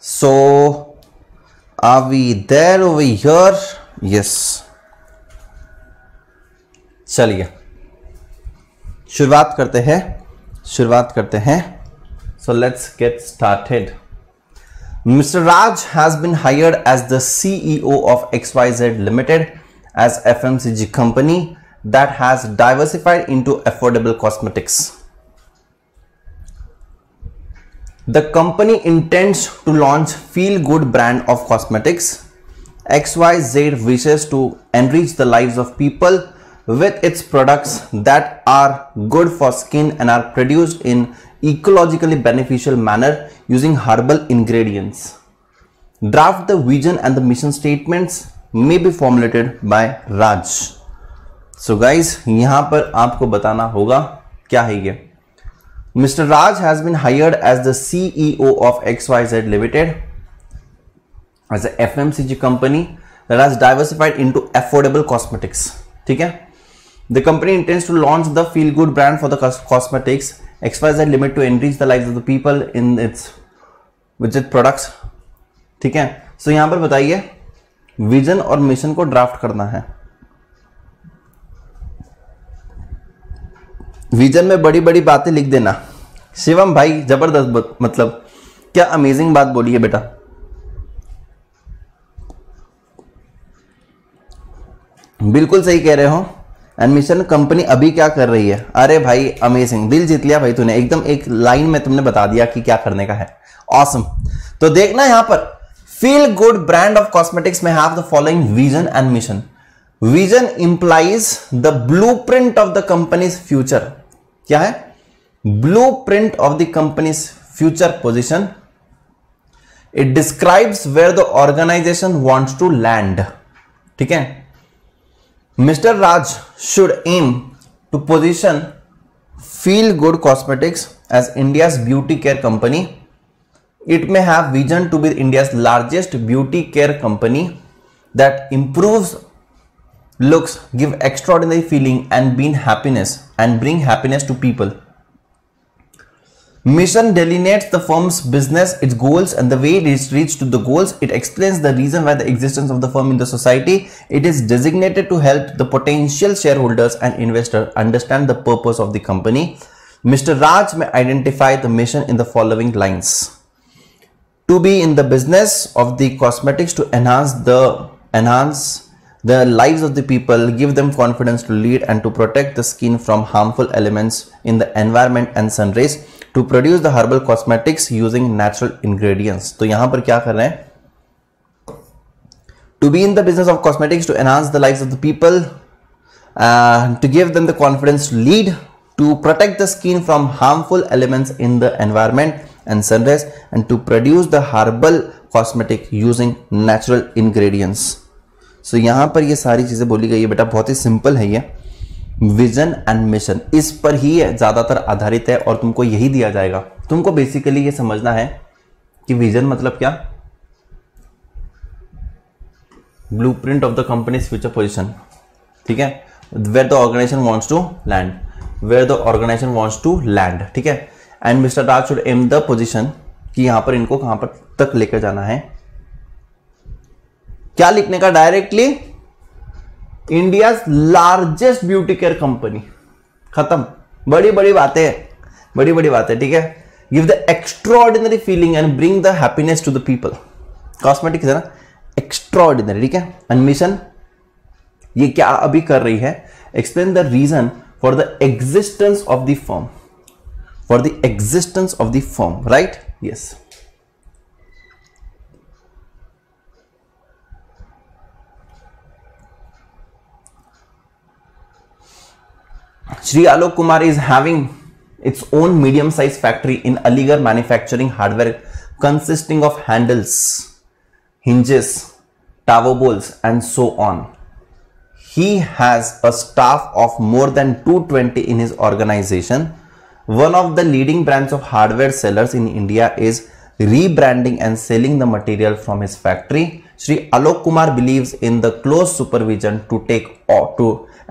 [SPEAKER 1] So are we there over here? Yes. चलिए, शुरुआत करते हैं. So let's get started. Mr. Raj has been hired as the CEO of XYZ Limited, as FMCG company that has diversified into affordable cosmetics. The company intends to launch Feel Good brand of cosmetics. XYZ wishes to enrich the lives of people with its products that are good for skin and are produced in ecologically beneficial manner using herbal ingredients. Draft the vision and the mission statements may be formulated by Raj. So guys, यहां पर आपको बताना होगा क्या है ये. Mr. Raj has been hired as the CEO of XYZ Limited, as a FMCG company that has diversified into affordable cosmetics. ठीक है? The company intends to launch the Feel Good brand for the cosmetics. XYZ Limited to enrich the lives of the people in its with its products. ठीक है? So यहां पर बताइए, vision और mission को draft करना है. विजन में बड़ी बड़ी बातें लिख देना. शिवम भाई जबरदस्त, मतलब क्या अमेजिंग बात बोली है बेटा. बिल्कुल सही कह रहे हो। एंड मिशन कंपनी अभी क्या कर रही है? अरे भाई अमेजिंग, दिल जीत लिया भाई तूने, एकदम एक लाइन में तुमने बता दिया कि क्या करने का है। ऑसम। तो देखना यहां पर, feel good brand of cosmetics में have the following vision and mission. Vision implies the blueprint of the company's future. क्या है? Blueprint of the company's future position. It describes where the organisation wants to land. ठीक है। Mr. Raj should aim to position Feel Good Cosmetics as India's beauty care company. It may have vision to be India's largest beauty care company that improves looks, give extraordinary feeling and bring happiness to people. Mission delineates the firm's business, its goals, and the way it is reached to the goals. It explains the reason why the existence of the firm in the society. It is designated to help the potential shareholders and investors understand the purpose of the company. Mr. Raj may identify the mission in the following lines. To be in the business of the cosmetics to enhance the lives of the people, give them confidence to lead and to protect the skin from harmful elements in the environment and sun rays. To produce the herbal cosmetics using natural ingredients. तो यहां पर क्या कर रहे हैं? To be in the business of cosmetics to enhance the lives of the people, to give them the confidence to lead, to protect the skin from harmful elements in the environment and sun rays, and to produce the herbal cosmetic using natural ingredients. So यहां पर ये सारी चीजें बोली गई है बेटा, बहुत ही सिंपल है ये। विजन एंड मिशन इस पर ही ज्यादातर आधारित है और तुमको यही दिया जाएगा। तुमको बेसिकली ये समझना है कि विजन मतलब क्या? Blueprint of the company's future position. ठीक है। Where the organisation wants to land, where the organisation wants to land. ठीक है। And mister Raj should aim the position कि यहां पर इनको कहां पर तक लेकर जाना है। क्या लिखने का? Directly India largest beauty care company. खत्म। बड़ी बड़ी बातें, बड़ी बड़ी बातें। ठीक है। Give the extraordinary feeling and bring the happiness to the people. Cosmetics है ना, एक्स्ट्राऑर्डिनरी। ठीक है। एंड मिशन ये क्या अभी कर रही है? Explain the reason for the existence of the firm, for the existence of the firm. Right? Yes. Sri Alok Kumar is having its own medium-sized factory in Aligarh manufacturing hardware consisting of handles, hinges, tower bowls and so on. He has a staff of more than 220 in his organization. One of the leading brands of hardware sellers in India is rebranding and selling the material from his factory. Sri Alok Kumar believes in the close supervision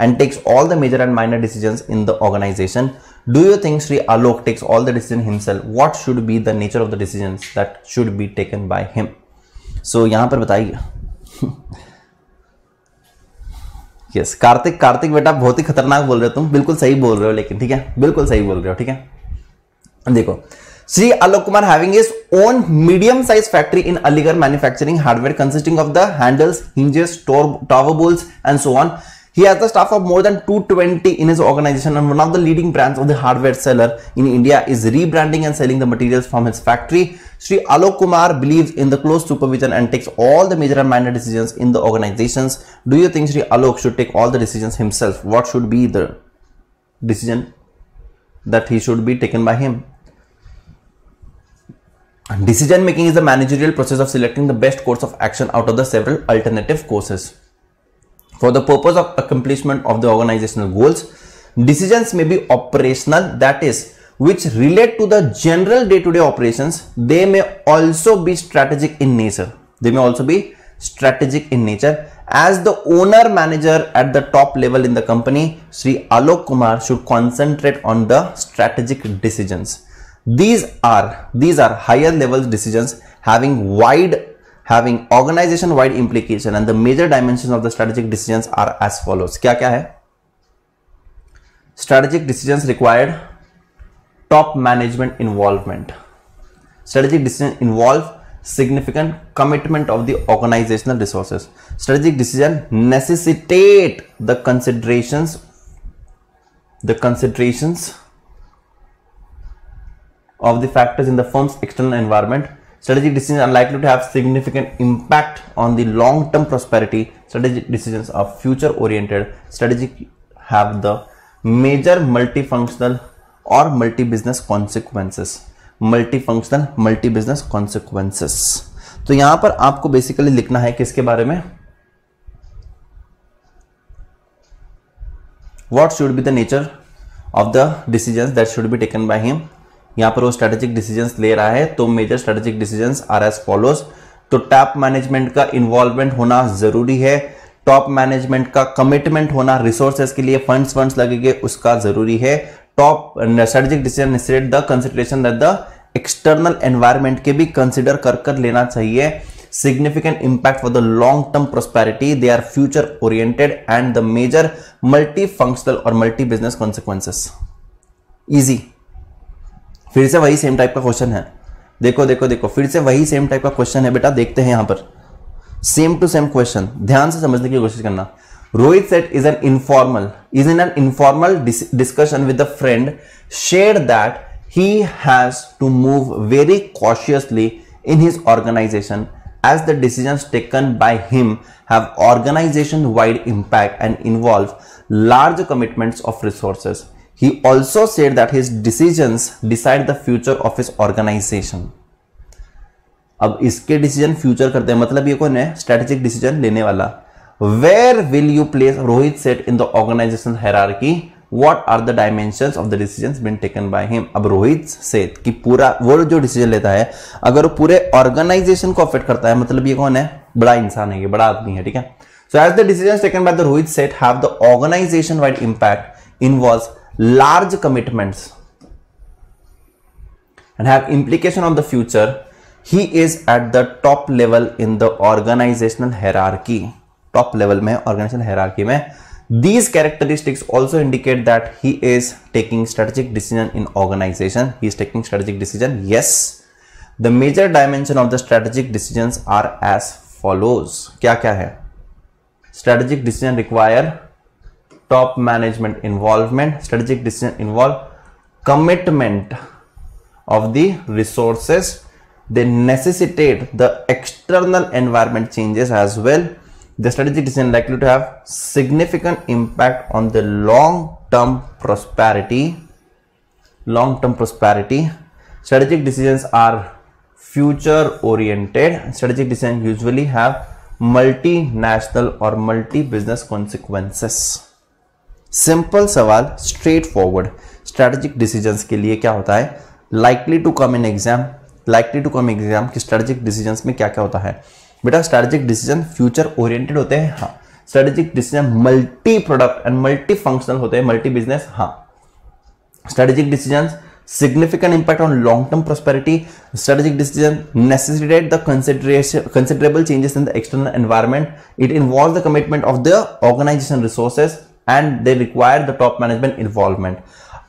[SPEAKER 1] and takes all the major and minor decisions in the organization. Do you think Sri Alok takes all the decisions himself? What should be the nature of the decisions that should be taken by him? So यहां पर बताइए। Yes Kartik बेटा बहुत ही खतरनाक बोल रहे हो तुम, बिल्कुल सही बोल रहे हो, लेकिन ठीक है, बिल्कुल सही बोल रहे हो। ठीक है। देखो, Sri Alok Kumar having his own medium-sized factory in Aligarh manufacturing hardware consisting of the handles, hinges, tower bowls and so on. He has the staff of more than 220 in his organization, and one of the leading brands of the hardware seller in India is rebranding and selling the materials from his factory. Sri Alok Kumar believes in the close supervision and takes all the major and minor decisions in the organizations. Do you think Sri Alok should take all the decisions himself? What should be the decision that he should be taken by him? Decision making is the managerial process of selecting the best course of action out of the several alternative courses. For the purpose of accomplishment of the organizational goals, decisions may be operational, that is, which relate to the general day-to-day operations. They may also be strategic in nature. As the owner manager at the top level in the company, Sri Alok Kumar should concentrate on the strategic decisions. These are higher level decisions having organization wide implication, and the major dimensions of the strategic decisions are as follows. क्या क्या है? Strategic decisions required top management involvement. Strategic decisions involve significant commitment of the organizational resources. Strategic decision necessitate the considerations of the factors in the firm's external environment. Strategic decisions are likely to have significant impact on the long-term prosperity. Strategic decisions are future-oriented. Strategic have the major multifunctional or multi-business consequences. Multifunctional, multi-business consequences. तो यहां पर आपको basically लिखना है किसके बारे में? What should be the nature of the decisions that should be taken by him? यहां पर वो स्ट्रेटेजिक डिसीजंस ले रहा है, तो major strategic decisions are as follows. तो टॉप मैनेजमेंट का इन्वॉल्वमेंट होना जरूरी है. टॉप मैनेजमेंट का कमिटमेंट होना, रिसोर्सेज के लिए फंड्स लगेंगे, उसका जरूरी है. Top strategic decision necessitate the consideration that the external environment के भी कंसिडर कर लेना चाहिए. Significant impact for the long term prosperity, they are future oriented and the major multi functional और मल्टी बिजनेस कॉन्सिक्वेंसेस. इजी. फिर से वही same type का क्वेश्चन है. देखो फिर से वही सेम टाइप का क्वेश्चन है बेटा. देखते हैं यहां पर सेम टू सेम क्वेश्चन, ध्यान से समझने की कोशिश करना. Rohit set is in an informal discussion with a friend, share that he has to move very cautiously in his organization as the decisions taken by him have organization wide impact and involve large commitments of resources. He also said that his decisions decide the future of his organization. अब इसके decision future करते हैं, मतलब ये कौन है? Strategic decision लेने वाला. Where will you place Rohit Seth in the organizational hierarchy? What are the dimensions of the decisions being taken by him? अब रोहित सेठ की पूरा वो जो डिसीजन लेता है, अगर वो पूरे ऑर्गेनाइजेशन को अफेक्ट करता है, मतलब ये कौन है? बड़ा इंसान है, ये बड़ा आदमी है. ठीक है. So as the decisions taken by the Rohit Seth have the organization wide impact, involves large commitments and have implication on the future, he is at the top level in the organizational hierarchy. Top level में, organizational hierarchy में. These characteristics also indicate that he is taking strategic decision in organization. He is taking strategic decision. Yes. The major dimension of the strategic decisions are as follows. क्या क्या है? Strategic decision require top management involvement. Strategic decision involve commitment of the resources. They necessitate the external environment changes as well. The strategic decision likely to have significant impact on the long-term prosperity. Long-term prosperity. Strategic decisions are future-oriented. Strategic decisions usually have multinational or multi-business consequences. Simple सवाल, straightforward. Strategic decisions के लिए क्या होता है? Likely to come in exam. Likely to come in exam कि strategic decisions में क्या क्या होता है? बेटा स्ट्रेटेजिक डिसीजन फ्यूचर ओरिएंटेड होते हैं. हाँ. Strategic decision multi product and multi functional होते हैं, मल्टी बिजनेस. हाँ. Strategic decision significant impact on long term prosperity. Strategic decision necessitate the considerable changes in the external environment. It involves the commitment of the organization resources and they require the top management involvement.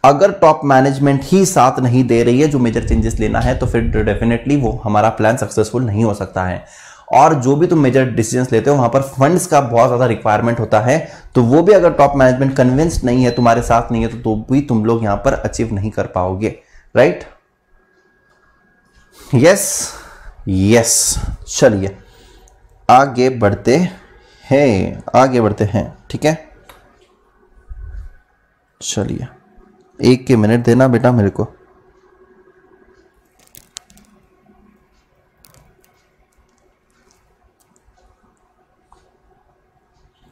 [SPEAKER 1] अगर top management ही साथ नहीं दे रही है जो major changes लेना है, तो फिर डेफिनेटली वो हमारा प्लान सक्सेसफुल नहीं हो सकता है. और जो भी तुम मेजर डिसीजंस लेते हो वहां पर फंड्स का बहुत ज्यादा रिक्वायरमेंट होता है, तो वो भी अगर टॉप मैनेजमेंट कन्विंस्ड नहीं है, तुम्हारे साथ नहीं है, तो भी तुम लोग यहां पर अचीव नहीं कर पाओगे. राइट? यस. चलिए आगे बढ़ते हैं. ठीक है. चलिए 1 मिनट देना बेटा मेरे को.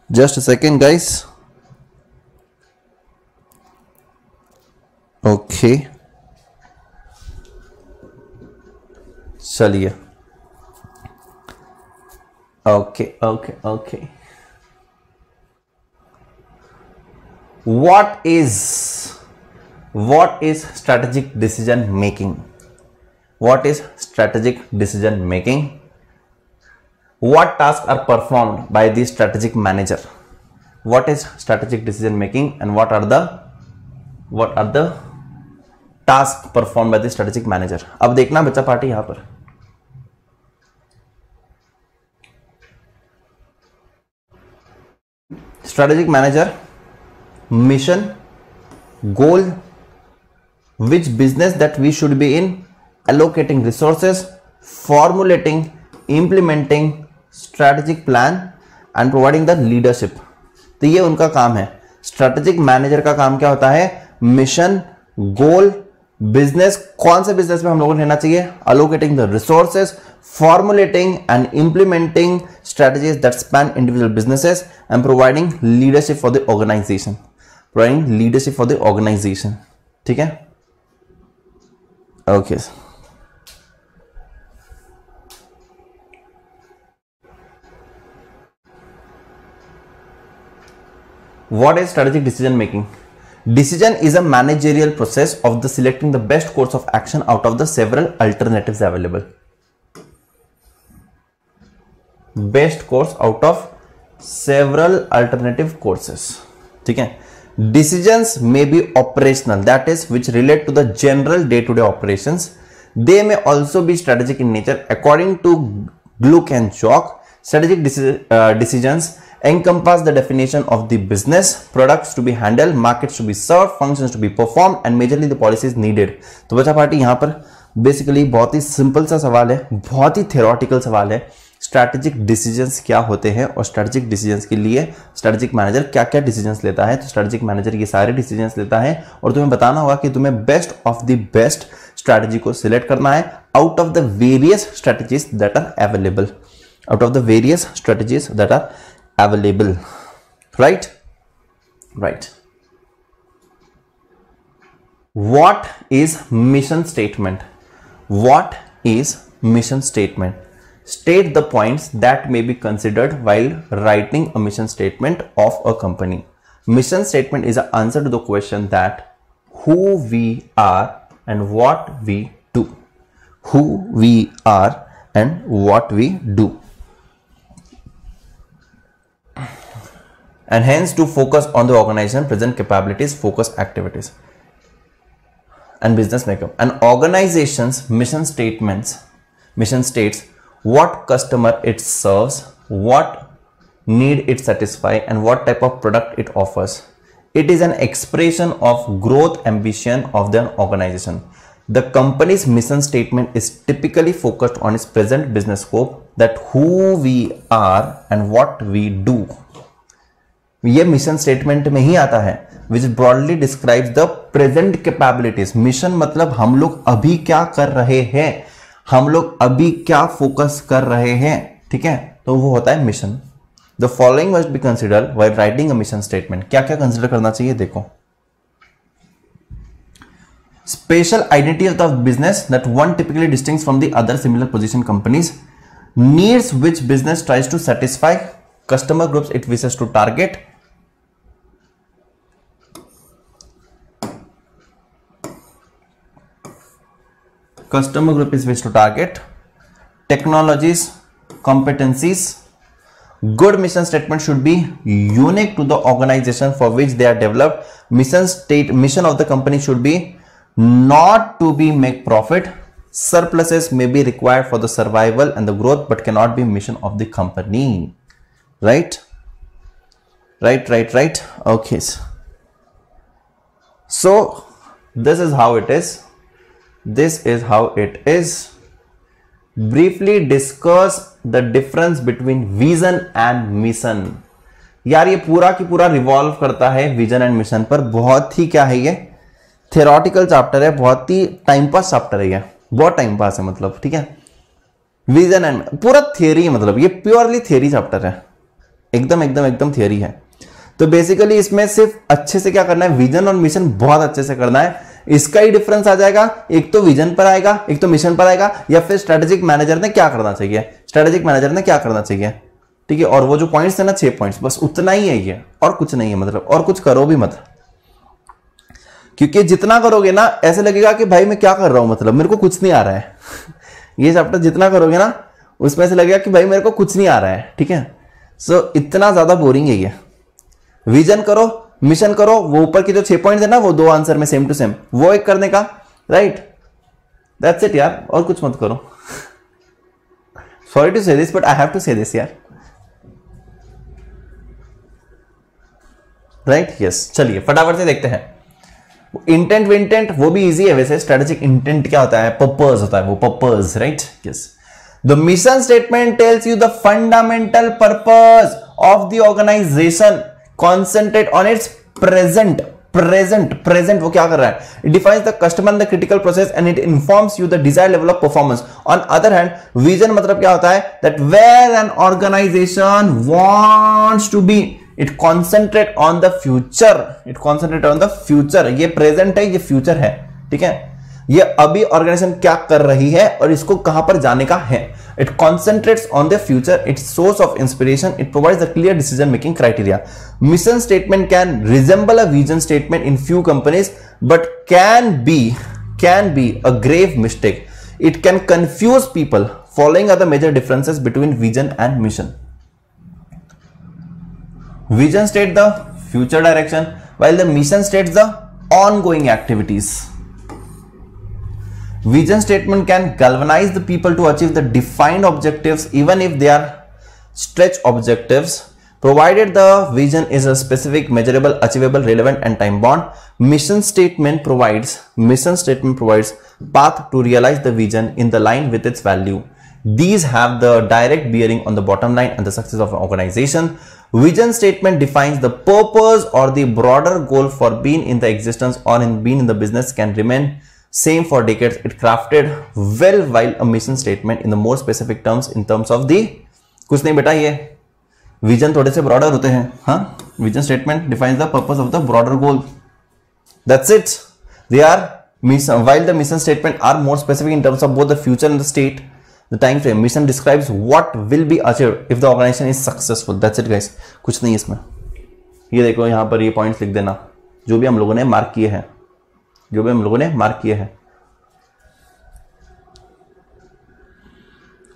[SPEAKER 1] Just a second, guys. Okay. चलिए. Okay. What is strategic decision making? What is strategic decision making? What tasks are performed by the strategic manager? What is strategic decision making and what are the tasks performed by the strategic manager? अब देखना बच्चा party यहां पर strategic manager, mission, goal, which business that we should be in, allocating resources, formulating, implementing strategic plan and providing the leadership. तो ये उनका काम है. स्ट्रेटेजिक मैनेजर का काम क्या होता है? मिशन, गोल, बिजनेस, कौन से बिजनेस में हम लोगों को लेना चाहिए, allocating the resources, formulating and implementing strategies that span individual businesses and providing leadership for the organisation. Providing leadership for the organisation. ठीक है, okay. What is strategic decision making? Decision is a managerial process of the selecting the best course of action out of the several alternatives available. Best course out of several alternative courses. ठीक है. Decisions may be operational, that is which relate to the general day-to-day operations. They may also be strategic in nature. According to Gluck and Chalk, strategic decisions encompass the definition of the business, products to be handled, markets to be served, functions to be performed and majorly the policies needed. तो बचा party यहाँ पर basically बहुत ही simple सा सवाल है, बहुत ही theoretical सवाल है. स्ट्रैटेजिक डिसीजंस क्या होते हैं और स्ट्रैटेजिक डिसीजंस के लिए स्ट्रैटेजिक मैनेजर क्या क्या डिसीजंस लेता है. तो स्ट्रैटेजिक मैनेजर ये सारे डिसीजंस लेता है और तुम्हें बताना होगा कि तुम्हें best of the best strategy को सिलेक्ट करना है out of the various strategies that are available. Out of the various strategies that are available. Right. What is mission statement? What is mission statement? State the points that may be considered while writing a mission statement of a company. Mission statement is an answer to the question that who we are and what we do. Who we are and what we do. And hence to focus on the organization present capabilities, focus activities and business makeup. An organization's mission states what customer it serves, what need it satisfy and what type of product it offers. It is an expression of growth ambition of the organization. The company's mission statement is typically focused on its present business scope, that who we are and what we do. ये mission statement में ही आता है, which broadly describes the present capabilities. Mission मतलब हम लोग अभी क्या कर रहे हैं, हम लोग अभी क्या फोकस कर रहे हैं. ठीक है, तो वो होता है mission. The following must be consider while writing a mission statement. क्या क्या कंसिडर करना चाहिए देखो. Special identity of the business that one typically distinguish from the other similar position companies. Needs which business tries to satisfy. Customer groups it wishes to target. Customer group is wished to target. Technologies, competencies. Good mission statement should be unique to the organization for which they are developed. Mission of the company should be not to be make profit. Surpluses may be required for the survival and the growth, but cannot be mission of the company. Right. Okay. So this is how it is. Briefly discuss the difference between vision and mission. यार ये पूरा की पूरा revolve करता है vision and mission पर. बहुत ही क्या है, ये थ्योरेटिकल चैप्टर है, बहुत ही टाइम पास चैप्टर है, ये बहुत टाइम पास है मतलब. ठीक है, विजन एंड पूरा थियरी है, मतलब ये प्योरली थियरी चैप्टर है, एकदम थियरी है. तो बेसिकली इसमें सिर्फ अच्छे से क्या करना है, विजन और मिशन बहुत अच्छे से करना है. इसका ही डिफरेंस आ जाएगा, एक तो विजन पर आएगा, एक तो मिशन पर आएगा, या फिर स्ट्रेटेजिक मैनेजर ने क्या करना चाहिए. ठीक है, और वो जो पॉइंट्स है ना 6 पॉइंट्स, बस उतना ही है ये, और कुछ नहीं है. मतलब और कुछ करो भी मत, क्योंकि जितना करोगे ना ऐसे लगेगा कि भाई मैं क्या कर रहा हूं, मतलब मेरे को कुछ नहीं आ रहा है. ये चैप्टर जितना करोगे ना उसमें से लगेगा कि भाई मेरे को कुछ नहीं आ रहा है. ठीक है, सो इतना ज्यादा बोरिंग है ये. विजन करो, मिशन करो, वो ऊपर की जो 6 पॉइंट्स है ना, वो 2 आंसर में सेम टू सेम, वो एक करने का. राइट, दैट्स इट यार, और कुछ मत करो. Sorry to say this but I have to say this यार. Right, yes. चलिए फटाफट से देखते हैं। इंटेंट विंटेंट वो भी इजी है वैसे। स्ट्रेटेजिक इंटेंट क्या होता है? पर्पस होता है वो, purpose, right, yes. The mission statement tells you the fundamental purpose of the organisation, concentrate on its present वो क्या कर रहा है? It defines the customer and the critical process and it informs you the desired level of performance. On other hand, vision मतलब क्या होता है? That where an organisation wants to be, it concentrate on the future, it concentrate on the future. ये present है, ये future है, ठीक है। ये अभी ऑर्गेनाइजेशन क्या कर रही है और इसको कहां पर जाने का है। It concentrates on the future, its source of inspiration, it provides the clear decision making criteria. Mission statement can resemble a vision statement in few companies but can be a grave mistake. It can confuse people. Following are the major differences between vision and mission. Vision states the future direction, while the mission states the ongoing activities. Vision statement can galvanize the people to achieve the defined objectives, even if they are stretch objectives, provided the vision is a specific, measurable, achievable, relevant, and time bound. Mission statement provides path to realize the vision in the line with its value. These have the direct bearing on the bottom line and the success of an organization. Vision statement defines the purpose or the broader goal for being in the existence or in being in the business can remain same for decades. It crafted well, while a mission statement in the more specific terms in terms of the कुछ नहीं बेटा, ये vision थोड़े से broader होते हैं। हाँ, vision statement defines the purpose of the broader goal, that's it. They are while the mission statement are more specific in terms of both the future and the state, the time frame. Mission describes what will be achieved if the organization is successful. That's it guys, कुछ नहीं इसमें। ये देखो यहाँ पर ये points लिख देना जो भी हम लोगों ने मार्क किए हैं,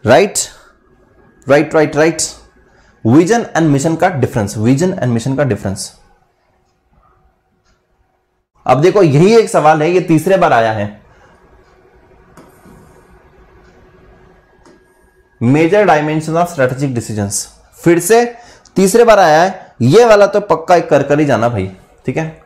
[SPEAKER 1] राइट। विजन एंड मिशन का डिफरेंस, अब देखो यही एक सवाल है, ये तीसरे बार आया है। Major dimension of strategic decisions, फिर से तीसरे बार आया है। ये वाला तो पक्का कर ही जाना भाई, ठीक है।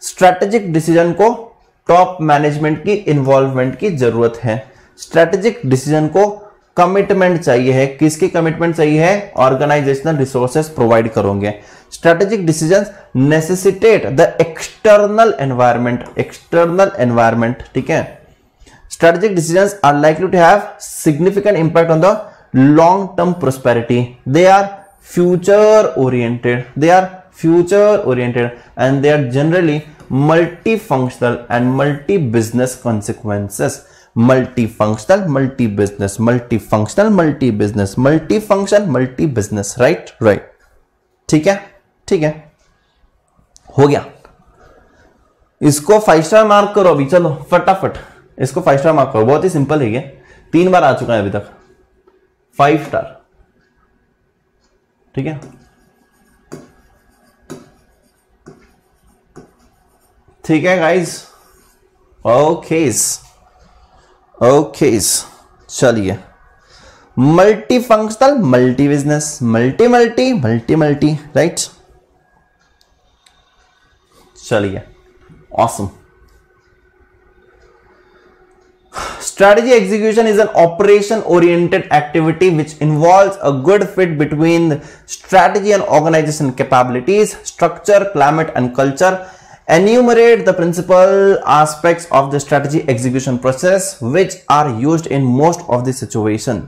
[SPEAKER 1] स्ट्रेटेजिक डिसीजन को टॉप मैनेजमेंट की इन्वॉल्वमेंट की जरूरत है। स्ट्रेटेजिक डिसीजन को कमिटमेंट चाहिए है। किसकी कमिटमेंट चाहिए है? ऑर्गेनाइजेशनल रिसोर्सेज प्रोवाइड करोगे। Strategic decisions necessitate the external environment, ठीक है। Strategic decisions are likely to have significant impact on the long-term prosperity. They are future-oriented, and they are generally multifunctional and multi-business consequences. Multifunctional, multi-business, multi-business, right? ठीक है, हो गया। इसको 5 star mark करो अभी, चलो फटाफट इसको 5 स्टार मार्क करो। बहुत ही सिंपल है ये, 3 बार आ चुका है अभी तक। 5 स्टार, ठीक है। ठीक है गाइस, ओके, चलिए। Multi functional, multi business, multi, right. चलिए, awesome. Strategy execution is an operation-oriented activity which involves a good fit between strategy and organization capabilities, structure, climate, and culture. Enumerate the principal aspects of the strategy execution process which are used in most of the situation.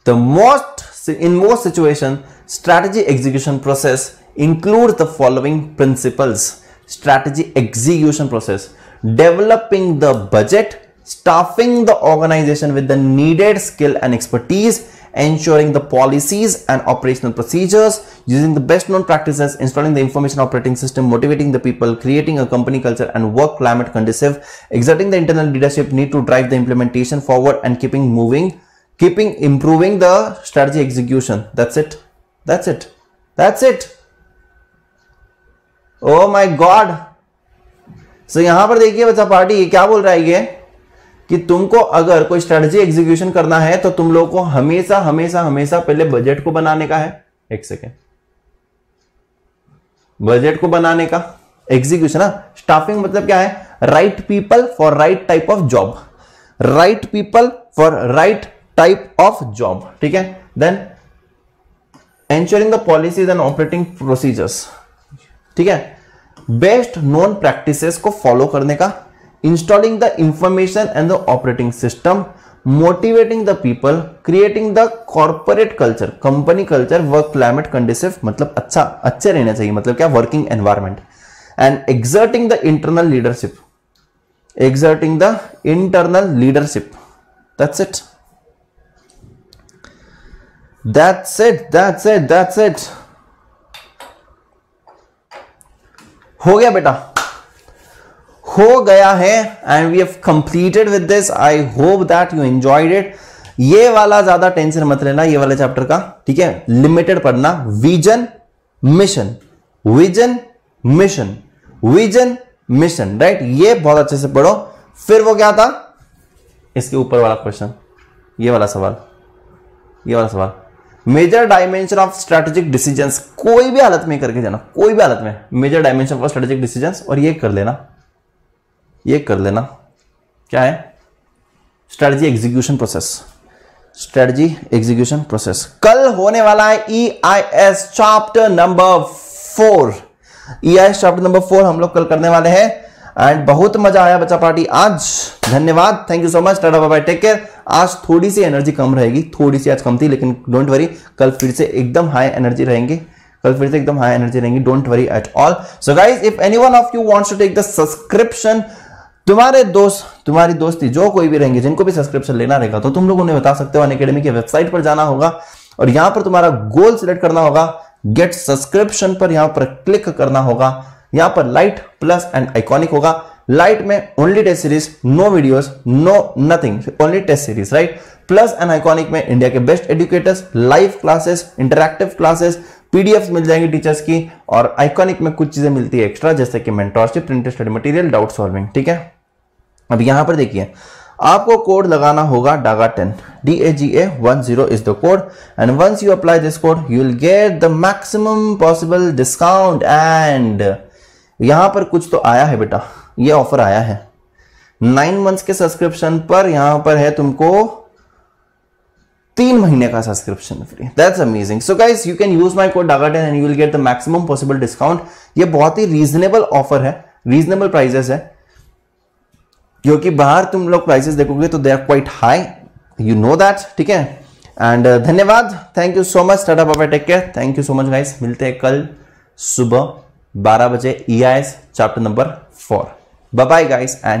[SPEAKER 1] In most situations, strategy execution process includes the following principles. Strategy execution process: developing the budget, staffing the organization with the needed skill and expertise, ensuring the policies and operational procedures, using the best known practices, installing the information operating system, motivating the people, creating a company culture and work climate conducive, exerting the internal leadership need to drive the implementation forward, and keeping improving the strategy execution. That's it. Oh my God. So यहां पर देखिए बच्चा party क्या बोल रहा है ये, कि तुमको अगर कोई स्ट्रेटजी एग्जीक्यूशन करना है तो तुम लोगों को हमेशा पहले बजट को बनाने का है। एक सेकेंड, बजट को बनाने का, एग्जीक्यूशन ना, स्टाफिंग मतलब क्या है, right people for right type of job, right people for right type of job, ठीक है। Then ensuring the policies and operating procedures, ठीक है, बेस्ट नोन प्रैक्टिसेस को फॉलो करने का, installing the information and the operating system, motivating the people, creating the corporate culture, company culture, work climate conducive मतलब अच्छा, अच्छे रहना चाहिए, मतलब क्या, working environment, and exerting the internal leadership, exerting the internal leadership. That's it. That's it. हो गया बेटा, हो गया है, and we have completed with this. I hope that you enjoyed it. ये वाला ज्यादा टेंशन मत लेना, ये वाले चैप्टर का, ठीक है, लिमिटेड पढ़ना, vision mission, vision mission, vision mission, right, ये बहुत अच्छे से पढ़ो। फिर वो क्या था, इसके ऊपर वाला क्वेश्चन, ये वाला सवाल, ये वाला सवाल, major dimension of strategic decisions, कोई भी हालत में करके जाना, कोई भी हालत में major dimension of strategic decisions, और ये कर लेना, ये कर लेना, क्या है, strategy execution process, strategy execution process. कल होने वाला है EIS chapter number 4, EIS chapter number 4 हम लोग कल करने वाले हैं, एंड बहुत मजा आया बच्चा पार्टी आज, धन्यवाद, thank you so much, tata bye bye, take care. आज थोड़ी सी एनर्जी कम रहेगी, थोड़ी सी आज कम थी, लेकिन डोंट वरी, कल फिर से एकदम हाई एनर्जी रहेंगे, कल फिर से एकदम हाई एनर्जी रहेंगी, don't worry at all. So guys, if anyone of you wants to take the subscription, तुम्हारे दोस्त, तुम्हारी दोस्ती जो कोई भी रहेंगे, जिनको भी सब्सक्रिप्शन लेना रहेगा, तो तुम लोग उन्हें बता सकते हो, अनअकैडमी की वेबसाइट पर जाना होगा और यहां पर तुम्हारा गोल सिलेक्ट करना होगा, गेट सब्सक्रिप्शन पर यहां पर क्लिक करना होगा, यहां पर लाइट प्लस एंड आइकॉनिक होगा, लाइट में only test series, no videos, no nothing, only test series, right, plus and iconic में इंडिया के best educators, live classes, interactive classes, PDF मिल जाएंगी टीचर्स की, और आइकॉनिक में कुछ चीजें मिलती है एक्स्ट्रा, जैसे कि mentorship, printed study material, doubt solving, ठीक है। अब यहां पर देखिए, आपको कोड लगाना होगा DAGA10, DAGA10 is the code, and once you apply this code you will get the maximum possible discount, and यहां पर कुछ तो आया है बेटा, ये ऑफर आया है 9 मंथ्स के सब्सक्रिप्शन पर, यहां पर है तुमको 3 महीने का subscription free, that's amazing. So guys, you can use my code DAGA10 and you will get the maximum possible discount. ये बहुत ही रीजनेबल ऑफर है, रीजनेबल प्राइसेस है, क्योंकि बाहर तुम लोग प्राइसेस देखोगे तो they are quite high, you know that, ठीक है। एंड धन्यवाद, thank you so much, tata bye bye, take care, thank you so much guys, मिलते हैं कल सुबह 12 बजे EIS chapter number 4, bye bye guys and